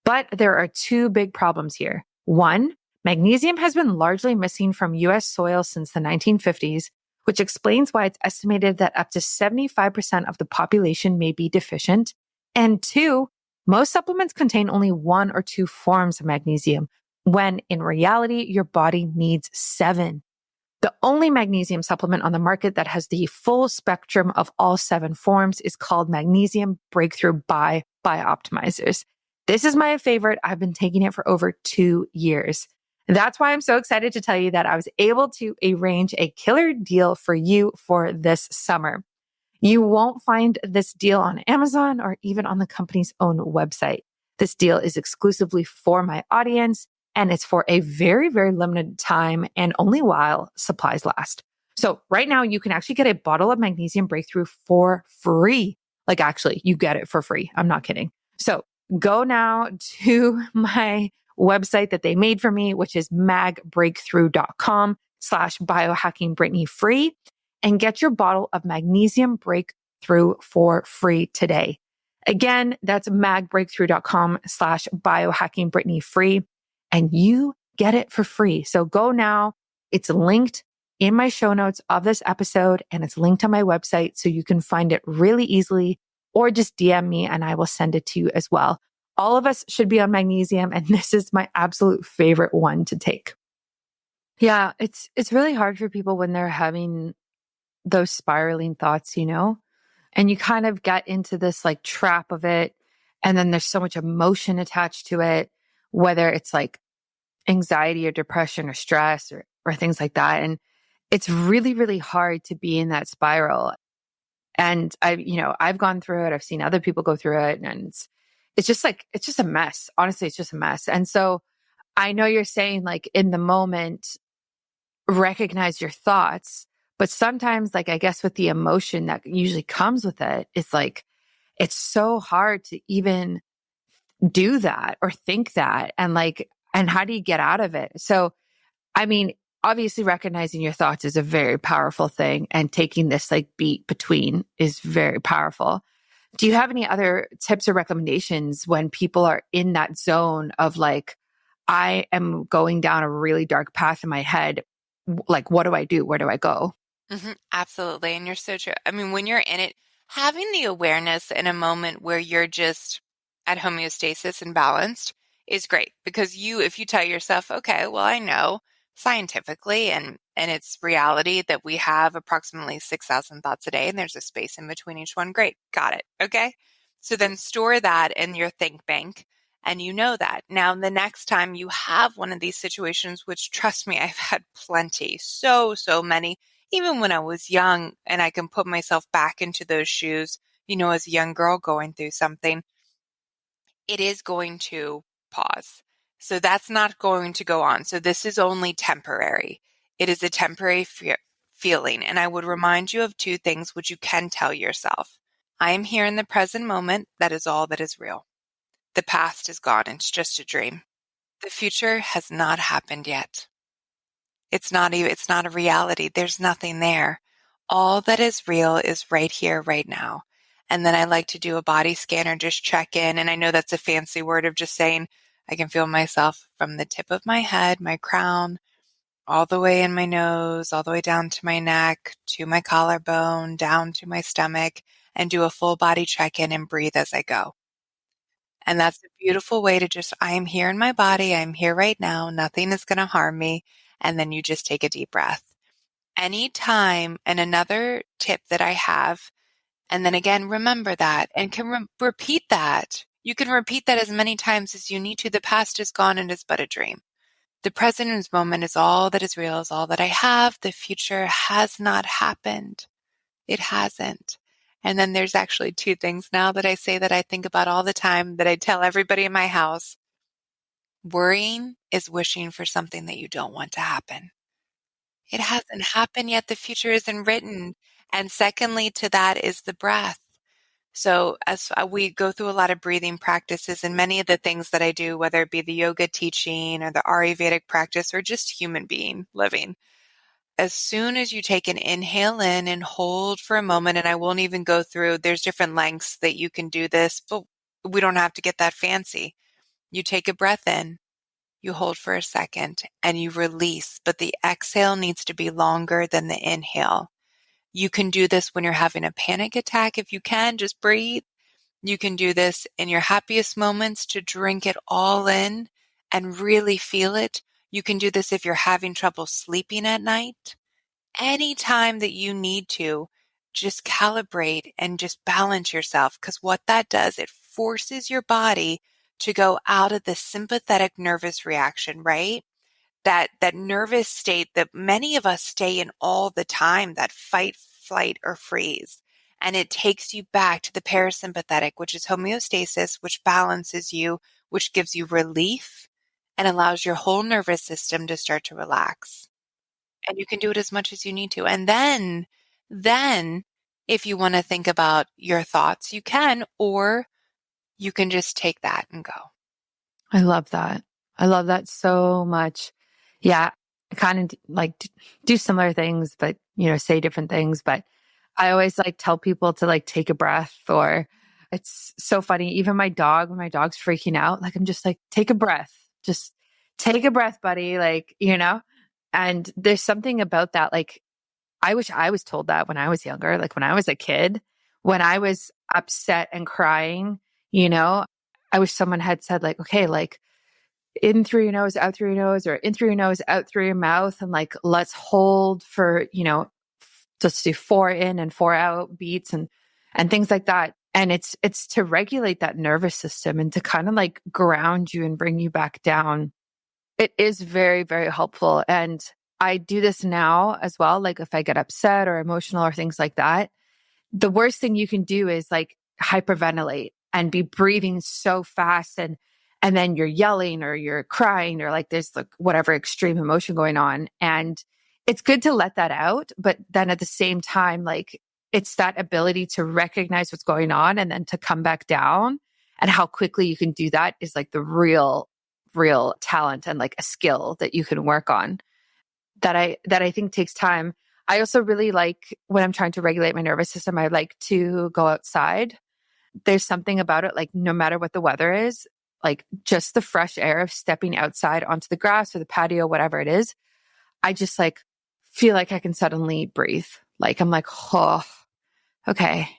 But there are two big problems here. One, magnesium has been largely missing from U.S. soil since the 1950s, which explains why it's estimated that up to 75% of the population may be deficient. And two, most supplements contain only one or two forms of magnesium, when in reality, your body needs 7. The only magnesium supplement on the market that has the full spectrum of all 7 forms is called Magnesium Breakthrough by Bioptimizers. This is my favorite. I've been taking it for over 2 years. That's why I'm so excited to tell you that I was able to arrange a killer deal for you for this summer. You won't find this deal on Amazon or even on the company's own website. This deal is exclusively for my audience. and it's for a very, very limited time and only while supplies last. So right now you can actually get a bottle of Magnesium Breakthrough for free. Like actually, you get it for free. I'm not kidding. So go now to my website that they made for me, which is magbreakthrough.com/biohackingbrittany free, and get your bottle of Magnesium Breakthrough for free today. Again, that's magbreakthrough.com/biohackingbrittany free, and you get it for free. So go now. It's linked in my show notes of this episode, and it's linked on my website so you can find it really easily, or just DM me and I will send it to you as well. All of us should be on magnesium, and this is my absolute favorite one to take. Yeah, it's really hard for people when they're having those spiraling thoughts, and you kind of get into this like trap of it. And then there's so much emotion attached to it, whether it's like anxiety or depression or stress or things like that. And it's really, really hard to be in that spiral. And I've gone through it. I've seen other people go through it, and it's just a mess. Honestly, it's just a mess. And so I know you're saying like in the moment, recognize your thoughts, but sometimes like, I guess with the emotion that usually comes with it, it's like, it's so hard to even do that or think that. And how do you get out of it? So, I mean, obviously recognizing your thoughts is a very powerful thing, and taking this like beat between is very powerful. Do you have any other tips or recommendations when people are in that zone of like, I am going down a really dark path in my head? Like, what do I do? Where do I go? Absolutely. And you're so true. I mean, when you're in it, having the awareness in a moment where you're just at homeostasis and balanced is great, because if you tell yourself, okay, well, I know scientifically and it's reality that we have approximately 6,000 thoughts a day, and there's a space in between each one. Great. Got it. Okay. So then store that in your think bank, and you know that. Now, the next time you have one of these situations, which trust me, I've had plenty, so many, even when I was young, and I can put myself back into those shoes, as a young girl going through something, it is going to pause. So that's not going to go on. So this is only temporary. It is a temporary feeling. And I would remind you of two things which you can tell yourself. I am here in the present moment. That is all that is real. The past is gone. It's just a dream. The future has not happened yet. It's not a reality. There's nothing there. All that is real is right here, right now. And then I like to do a body scan or just check in. And I know that's a fancy word of just saying, I can feel myself from the tip of my head, my crown, all the way in my nose, all the way down to my neck, to my collarbone, down to my stomach, and do a full body check in and breathe as I go. And that's a beautiful way to just, I am here in my body. I'm here right now. Nothing is going to harm me. And then you just take a deep breath. Anytime, and another tip that I have, and then again, remember that and can repeat that. You can repeat that as many times as you need to. The past is gone and is but a dream. The present moment is all that is real, is all that I have. The future has not happened. It hasn't. And then there's actually two things now that I say that I think about all the time, that I tell everybody in my house. Worrying is wishing for something that you don't want to happen. It hasn't happened yet. The future isn't written. And secondly to that is the breath. So as we go through a lot of breathing practices, and many of the things that I do, whether it be the yoga teaching or the Ayurvedic practice or just human being living, as soon as you take an inhale in and hold for a moment, and I won't even go through, there's different lengths that you can do this, but we don't have to get that fancy. You take a breath in, you hold for a second, and you release, but the exhale needs to be longer than the inhale. You can do this when you're having a panic attack. If you can, just breathe. You can do this in your happiest moments to drink it all in and really feel it. You can do this if you're having trouble sleeping at night. Anytime that you need to, just calibrate and just balance yourself, because what that does, it forces your body to go out of the sympathetic nervous reaction, right? That nervous state that many of us stay in all the time, that fight, flight, or freeze. And it takes you back to the parasympathetic, which is homeostasis, which balances you, which gives you relief, and allows your whole nervous system to start to relax. And you can do it as much as you need to. And then if you want to think about your thoughts, you can, or you can just take that and go. I love that. I love that so much. Yeah. I kind of like do similar things, but, say different things. But I always like tell people to like take a breath, or it's so funny. Even my dog, when my dog's freaking out, like I'm just like, take a breath, just take a breath, buddy. Like, and there's something about that. Like, I wish I was told that when I was younger, like when I was a kid, when I was upset and crying, I wish someone had said like, okay, like in through your nose, out through your nose, or in through your nose, out through your mouth. And like, let's hold for, just do 4 in and 4 out beats and things like that. And it's to regulate that nervous system and to kind of like ground you and bring you back down. It is very, very helpful. And I do this now as well. Like if I get upset or emotional or things like that, the worst thing you can do is like hyperventilate and be breathing so fast, and then you're yelling or you're crying or like there's like whatever extreme emotion going on. And it's good to let that out. But then at the same time, like it's that ability to recognize what's going on and then to come back down, and how quickly you can do that is like the real talent and like a skill that you can work on that I think takes time. I also really like when I'm trying to regulate my nervous system, I like to go outside. There's something about it, like no matter what the weather is, like just the fresh air of stepping outside onto the grass or the patio, whatever it is. I just like feel like I can suddenly breathe. Like I'm like, oh, okay.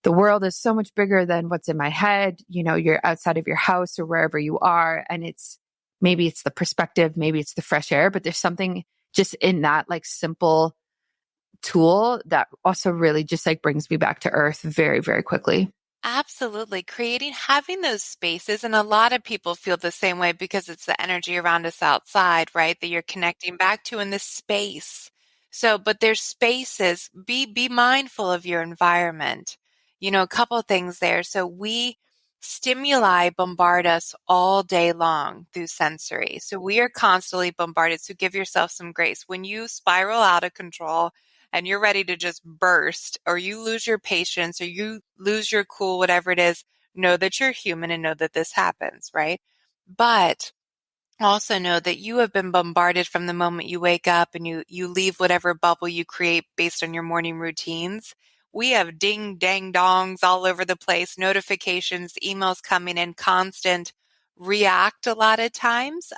The world is so much bigger than what's in my head. You're outside of your house or wherever you are. And maybe it's the perspective, maybe it's the fresh air, but there's something just in that like simple tool that also really just like brings me back to earth very, very quickly. Absolutely. Having those spaces, and a lot of people feel the same way because it's the energy around us outside, right? That you're connecting back to in this space. So, but there's spaces, be mindful of your environment. A couple of things there. So stimuli bombard us all day long through sensory. So we are constantly bombarded. So give yourself some grace. When you spiral out of control, and you're ready to just burst, or you lose your patience, or you lose your cool, whatever it is, know that you're human and know that this happens, right? But also know that you have been bombarded from the moment you wake up and you leave whatever bubble you create based on your morning routines. We have ding dang dongs all over the place, notifications, emails coming in, constant react a lot of times.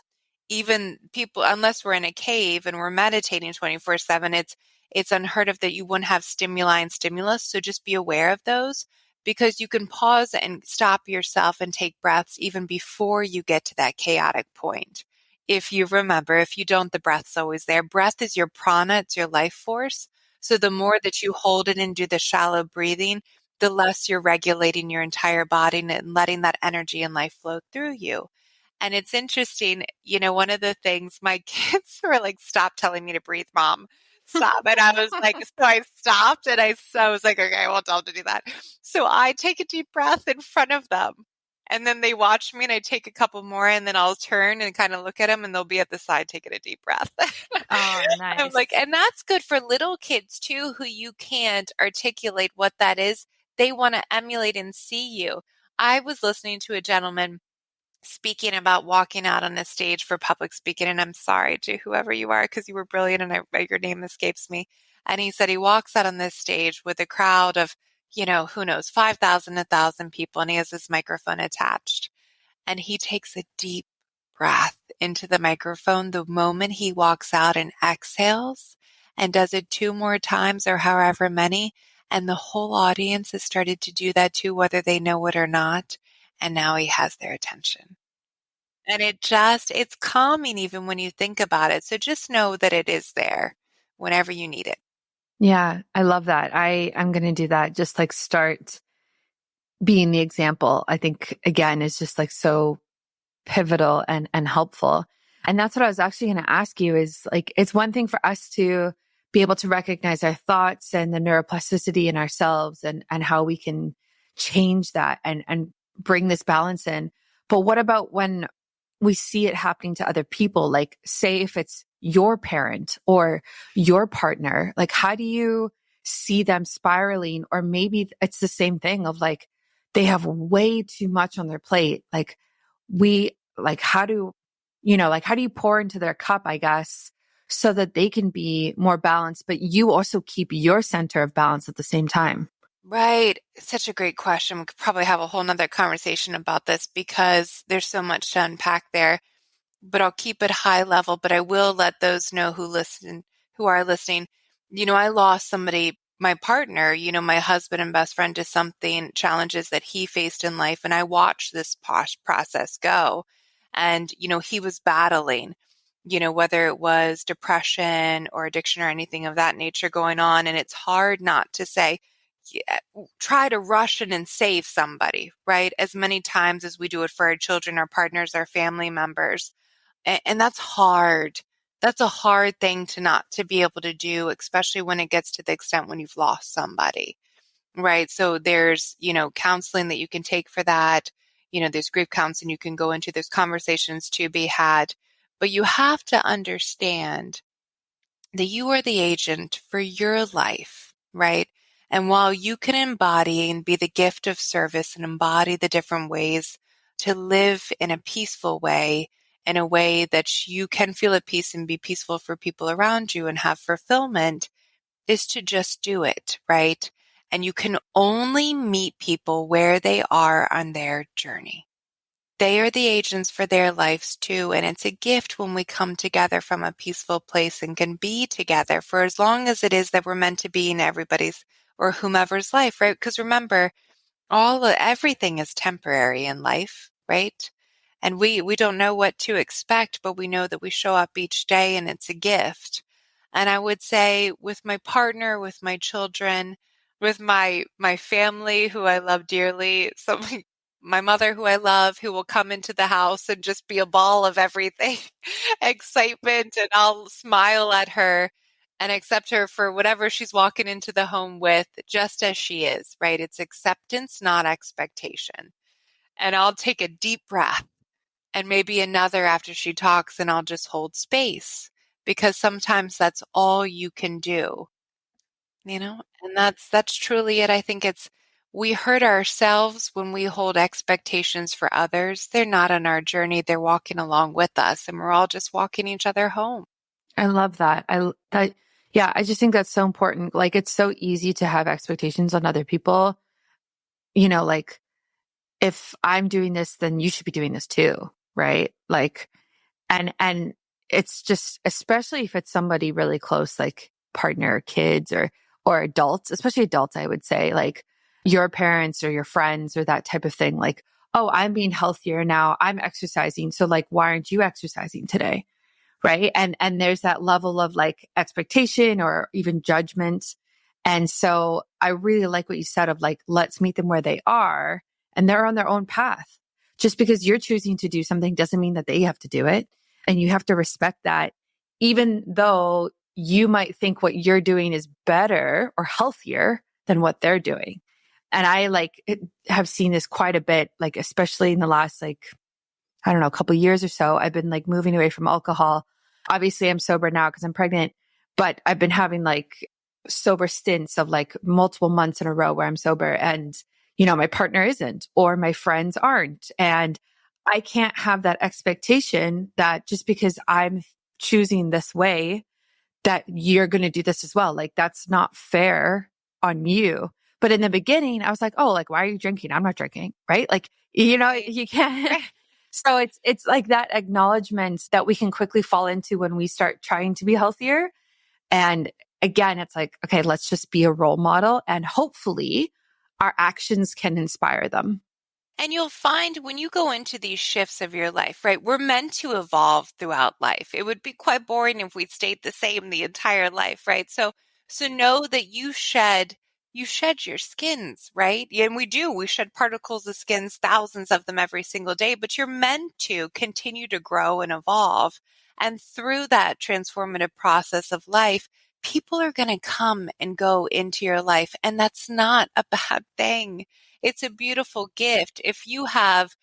Even people, unless we're in a cave and we're meditating 24/7, it's unheard of that you wouldn't have stimuli and stimulus. So just be aware of those, because you can pause and stop yourself and take breaths even before you get to that chaotic point. If you remember, if you don't, the breath's always there. Breath is your prana, it's your life force. So the more that you hold it and do the shallow breathing, the less you're regulating your entire body and letting that energy and life flow through you. And it's interesting, one of the things my kids were like, stop telling me to breathe, mom. Stop. And I was like, so I stopped and I was like, okay, I won't tell them to do that. So I take a deep breath in front of them. And then they watch me and I take a couple more, and then I'll turn and kind of look at them and they'll be at the side taking a deep breath. Oh, I'm nice. like, and that's good for little kids too, who you can't articulate what that is. They want to emulate and see you. I was listening to a gentleman speaking about walking out on a stage for public speaking, and I'm sorry to whoever you are because you were brilliant and your name escapes me. And he said he walks out on this stage with a crowd of, who knows, 5,000, 1,000 people, and he has this microphone attached. And he takes a deep breath into the microphone the moment he walks out and exhales, and does it 2 more times or however many. And the whole audience has started to do that too, whether they know it or not. And now he has their attention. And it's calming even when you think about it. So just know that it is there whenever you need it. Yeah, I love that. I'm going to do that. Just like start being the example. I think again is just like so pivotal and helpful. And that's what I was actually going to ask you is like, it's one thing for us to be able to recognize our thoughts and the neuroplasticity in ourselves and how we can change that and bring this balance in. But what about when we see it happening to other people. Like, say if it's your parent or your partner, like, how do you see them spiraling? Or maybe it's the same thing of like, they have way too much on their plate. Like, how do, like, how do you pour into their cup, I guess, so that they can be more balanced, but you also keep your center of balance at the same time? Right. Such a great question. We could probably have a whole nother conversation about this because there's so much to unpack there. But I'll keep it high level, but I will let those know who are listening. I lost somebody, my partner, my husband and best friend, to something, challenges that he faced in life. And I watched this process go. And, he was battling, whether it was depression or addiction or anything of that nature going on. And it's hard not to say, yeah, try to rush in and save somebody, right? As many times as we do it for our children, our partners, our family members. And that's hard. That's a hard thing to be able to do, especially when it gets to the extent when you've lost somebody, right? So there's, counseling that you can take for that. There's grief counseling you can go into. There's conversations to be had. But you have to understand that you are the agent for your life, right? And while you can embody and be the gift of service and embody the different ways to live in a peaceful way, in a way that you can feel at peace and be peaceful for people around you and have fulfillment, is to just do it, right? And you can only meet people where they are on their journey. They are the agents for their lives too. And it's a gift when we come together from a peaceful place and can be together for as long as it is that we're meant to be in everybody's or whomever's life, right? Because remember, everything is temporary in life, right? And we don't know what to expect, but we know that we show up each day and it's a gift. And I would say with my partner, with my children, with my family who I love dearly, so my mother who I love, who will come into the house and just be a ball of everything, excitement, and I'll smile at her and accept her for whatever she's walking into the home with, just as she is, right? It's acceptance, not expectation. And I'll take a deep breath and maybe another after she talks, and I'll just hold space because sometimes that's all you can do, and that's truly it. I think we hurt ourselves when we hold expectations for others. They're not on our journey. They're walking along with us, and we're all just walking each other home. I love that. Yeah, I just think that's so important. Like, it's so easy to have expectations on other people. Like, if I'm doing this, then you should be doing this too, right? Like, and it's just, especially if it's somebody really close, like partner, kids, or adults, especially adults, I would say, like your parents or your friends or that type of thing. Like, oh, I'm being healthier now. I'm exercising. So like, why aren't you exercising today? Right. And there's that level of like expectation or even judgment. And so I really like what you said of like, let's meet them where they are and they're on their own path. Just because you're choosing to do something doesn't mean that they have to do it. And you have to respect that, even though you might think what you're doing is better or healthier than what they're doing. And I have seen this quite a bit, like, especially in the last, like, I don't know, a couple of years or so. I've been like moving away from alcohol. Obviously I'm sober now because I'm pregnant, but I've been having like sober stints of like multiple months in a row where I'm sober and, my partner isn't, or my friends aren't. And I can't have that expectation that just because I'm choosing this way, that you're going to do this as well. Like, that's not fair on you. But in the beginning, I was like, oh, like, why are you drinking? I'm not drinking. Right. Like, you can't. So it's like that acknowledgement that we can quickly fall into when we start trying to be healthier. And again, it's like, okay, let's just be a role model and hopefully our actions can inspire them. And you'll find when you go into these shifts of your life, right? We're meant to evolve throughout life. It would be quite boring if we stayed the same the entire life, right? So know that you shed your skins, right? And we shed particles of skins, thousands of them every single day, but you're meant to continue to grow and evolve. And through that transformative process of life, people are going to come and go into your life. And that's not a bad thing. It's a beautiful gift. If you have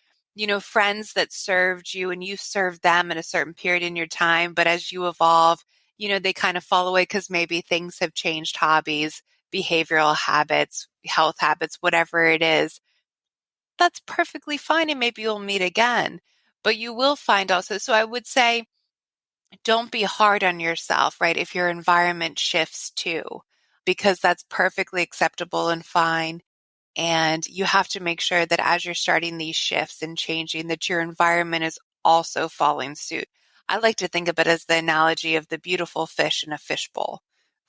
friends that served you and you served them in a certain period in your time, but as you evolve, they kind of fall away because maybe things have changed, hobbies, behavioral habits, health habits, whatever it is. That's perfectly fine. And maybe you'll meet again, but you will find also. So I would say, don't be hard on yourself, right? If your environment shifts too, because that's perfectly acceptable and fine. And you have to make sure that as you're starting these shifts and changing, that your environment is also following suit. I like to think of it as the analogy of the beautiful fish in a fishbowl,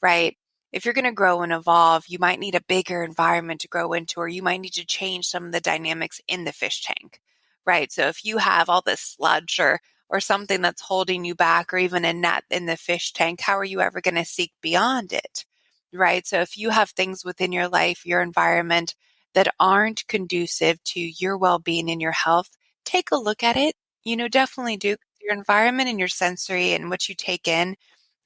right? If you're going to grow and evolve, you might need a bigger environment to grow into, or you might need to change some of the dynamics in the fish tank, right? So if you have all this sludge or something that's holding you back, or even a net in the fish tank, how are you ever going to seek beyond it, right? So if you have things within your life, your environment that aren't conducive to your well-being and your health, take a look at it. Definitely do. Your environment and your sensory and what you take in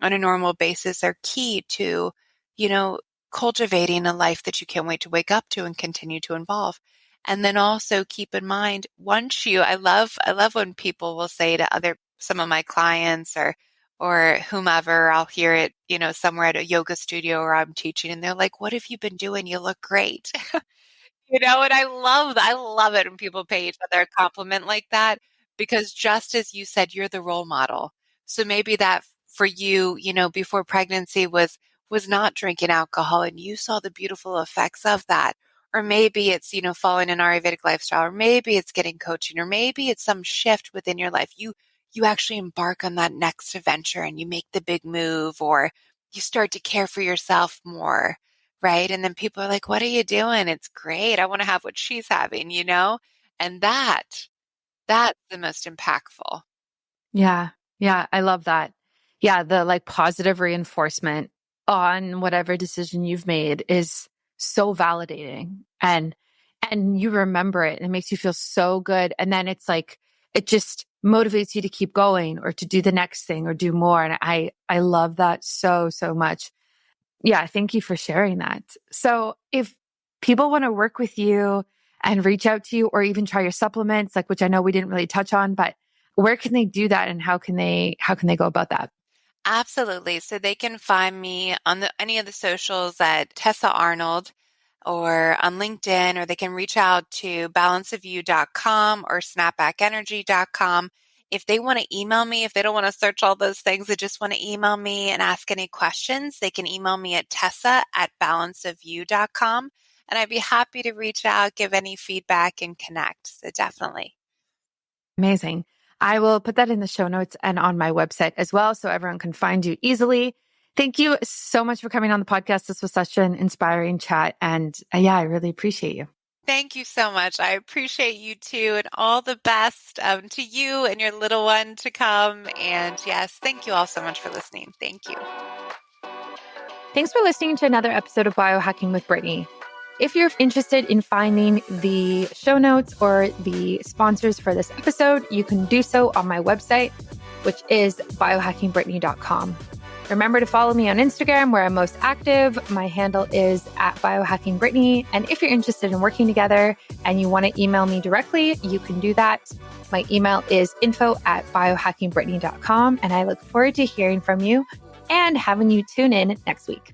on a normal basis are key to, you know, cultivating a life that you can't wait to wake up to and continue to evolve. And then also keep in mind, I love when people will say to some of my clients or whomever, I'll hear it, somewhere at a yoga studio or I'm teaching and they're like, what have you been doing? You look great. And I love it when people pay each other a compliment like that, because just as you said, you're the role model. So maybe that for you, before pregnancy was not drinking alcohol and you saw the beautiful effects of that. Or maybe it's, following an Ayurvedic lifestyle, or maybe it's getting coaching, or maybe it's some shift within your life. You actually embark on that next adventure and you make the big move, or you start to care for yourself more. Right. And then people are like, what are you doing? It's great. I want to have what she's having. And that's the most impactful. Yeah. Yeah. I love that. Yeah. The like positive reinforcement on whatever decision you've made is so validating and you remember it and it makes you feel so good. And then it's like, it just motivates you to keep going or to do the next thing or do more. And I love that so, so much. Yeah. Thank you for sharing that. So if people want to work with you and reach out to you or even try your supplements, like, which I know we didn't really touch on, but where can they do that and how can they go about that? Absolutely. So they can find me on any of the socials at Tessa Arnold or on LinkedIn, or they can reach out to balanceofyou.com or snapbackenergy.com. If they want to email me, if they don't want to search all those things, they just want to email me and ask any questions, they can email me at tessa@balanceofyou.com. And I'd be happy to reach out, give any feedback and connect. So definitely. Amazing. I will put that in the show notes and on my website as well, so everyone can find you easily. Thank you so much for coming on the podcast. This was such an inspiring chat. And yeah, I really appreciate you. Thank you so much. I appreciate you too, and all the best to you and your little one to come. And yes, thank you all so much for listening. Thank you. Thanks for listening to another episode of Biohacking with Brittany. If you're interested in finding the show notes or the sponsors for this episode, you can do so on my website, which is biohackingbrittany.com. Remember to follow me on Instagram, where I'm most active. My handle is @biohackingbrittany. And if you're interested in working together and you want to email me directly, you can do that. My email is info@biohackingbrittany.com. And I look forward to hearing from you and having you tune in next week.